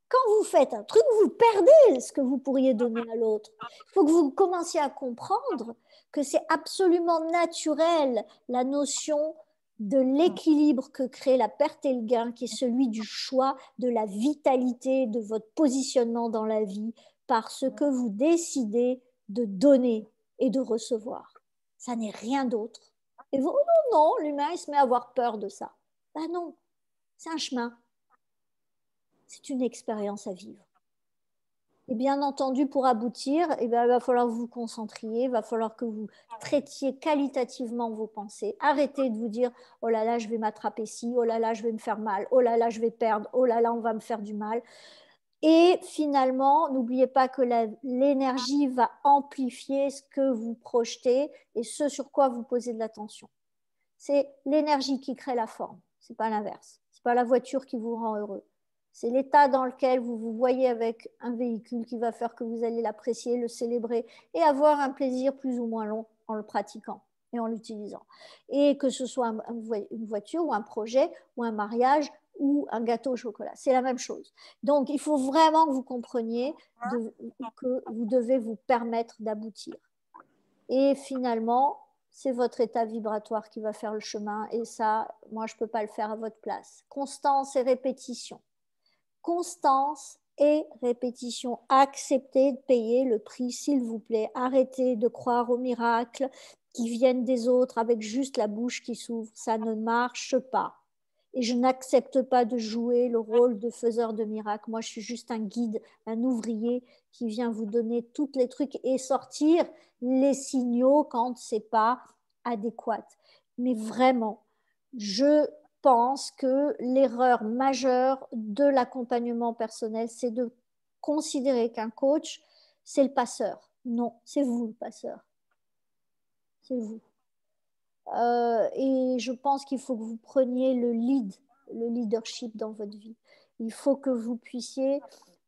Quand vous faites un truc, vous perdez ce que vous pourriez donner à l'autre. Il faut que vous commenciez à comprendre que c'est absolument naturel la notion de l'équilibre que crée la perte et le gain, qui est celui du choix, de la vitalité, de votre positionnement dans la vie, par ce que vous décidez de donner et de recevoir. Ça n'est rien d'autre. Et vous, oh non, l'humain, il se met à avoir peur de ça. Ben non, c'est un chemin. C'est une expérience à vivre. Et bien entendu, pour aboutir, il va falloir que vous vous concentriez, il va falloir que vous traitiez qualitativement vos pensées. Arrêtez de vous dire, oh là là, je vais m'attraper ci, oh là là, je vais me faire mal, oh là là, je vais perdre, oh là là, on va me faire du mal. Et finalement, n'oubliez pas que l'énergie va amplifier ce que vous projetez et ce sur quoi vous posez de l'attention. C'est l'énergie qui crée la forme, ce n'est pas l'inverse. Ce n'est pas la voiture qui vous rend heureux. C'est l'état dans lequel vous vous voyez avec un véhicule qui va faire que vous allez l'apprécier, le célébrer et avoir un plaisir plus ou moins long en le pratiquant et en l'utilisant. Et que ce soit une voiture ou un projet ou un mariage ou un gâteau au chocolat, c'est la même chose. Donc, il faut vraiment que vous compreniez que vous devez vous permettre d'aboutir. Et finalement, c'est votre état vibratoire qui va faire le chemin et ça, moi, je ne peux pas le faire à votre place. Constance et répétition. Constance et répétition. Acceptez de payer le prix, s'il vous plaît. Arrêtez de croire aux miracles qui viennent des autres avec juste la bouche qui s'ouvre. Ça ne marche pas. Et je n'accepte pas de jouer le rôle de faiseur de miracles. Moi, je suis juste un guide, un ouvrier qui vient vous donner tous les trucs et sortir les signaux quand ce n'est pas adéquat. Mais vraiment, je pense que l'erreur majeure de l'accompagnement personnel, c'est de considérer qu'un coach, c'est le passeur. Non, c'est vous le passeur. C'est vous. Et je pense qu'il faut que vous preniez le leadership dans votre vie. Il faut que vous puissiez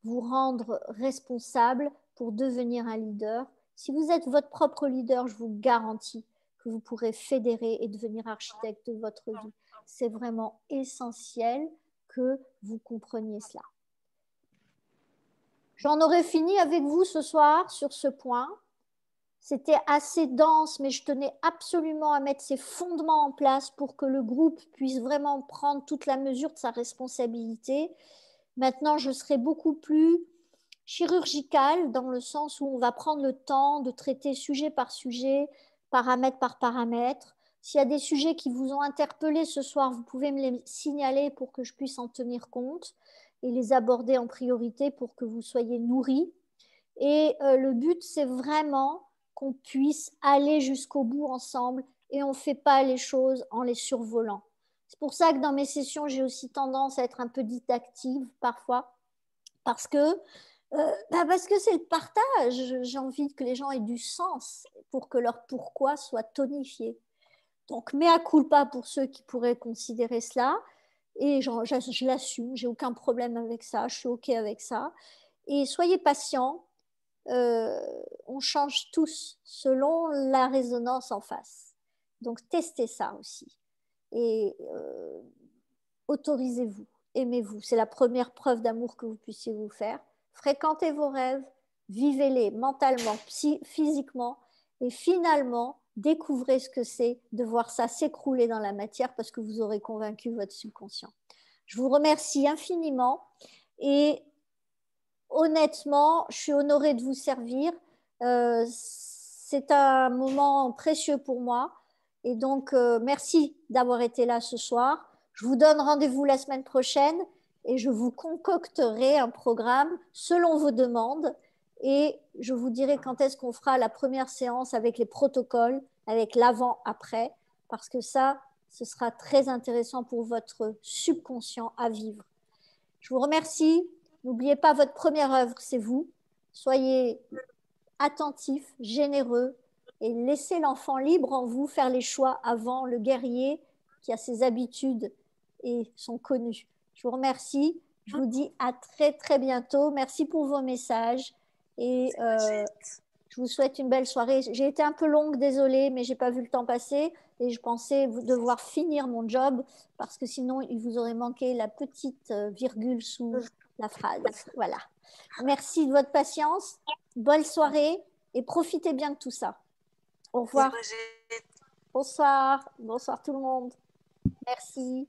vous rendre responsable pour devenir un leader. Si vous êtes votre propre leader, je vous garantis que vous pourrez fédérer et devenir architecte de votre vie. C'est vraiment essentiel que vous compreniez cela. J'en aurais fini avec vous ce soir sur ce point. C'était assez dense, mais je tenais absolument à mettre ces fondements en place pour que le groupe puisse vraiment prendre toute la mesure de sa responsabilité. Maintenant, je serai beaucoup plus chirurgicale dans le sens où on va prendre le temps de traiter sujet par sujet, paramètre par paramètre. S'il y a des sujets qui vous ont interpellé ce soir, vous pouvez me les signaler pour que je puisse en tenir compte et les aborder en priorité pour que vous soyez nourris. Et le but, c'est vraiment qu'on puisse aller jusqu'au bout ensemble et on ne fait pas les choses en les survolant. C'est pour ça que dans mes sessions, j'ai aussi tendance à être un peu didactive parfois, parce que c'est le partage. J'ai envie que les gens aient du sens pour que leur pourquoi soit tonifié. Donc, mea culpa pour ceux qui pourraient considérer cela. Et je l'assume, j'ai aucun problème avec ça, je suis OK avec ça. Et soyez patients, on change tous selon la résonance en face. Donc, testez ça aussi. Et autorisez-vous, aimez-vous. C'est la première preuve d'amour que vous puissiez vous faire. Fréquentez vos rêves, vivez-les mentalement, physiquement, et finalement, découvrez ce que c'est de voir ça s'écrouler dans la matière parce que vous aurez convaincu votre subconscient. Je vous remercie infiniment et honnêtement, je suis honorée de vous servir. C'est un moment précieux pour moi. Et donc, merci d'avoir été là ce soir. Je vous donne rendez-vous la semaine prochaine et je vous concocterai un programme selon vos demandes. Et je vous dirai quand est-ce qu'on fera la première séance avec les protocoles, avec l'avant-après, parce que ça, ce sera très intéressant pour votre subconscient à vivre. Je vous remercie. N'oubliez pas, votre première œuvre, c'est vous. Soyez attentifs, généreux et laissez l'enfant libre en vous faire les choix avant le guerrier qui a ses habitudes et sont connus. Je vous remercie. Je vous dis à très, très bientôt. Merci pour vos messages et je vous souhaite une belle soirée. J'ai été un peu longue, désolée, mais je n'ai pas vu le temps passer et je pensais devoir finir mon job parce que sinon, il vous aurait manqué la petite virgule sous la phrase. Voilà. Merci de votre patience. Bonne soirée et profitez bien de tout ça. Au revoir. Bonsoir. Bonsoir tout le monde. Merci.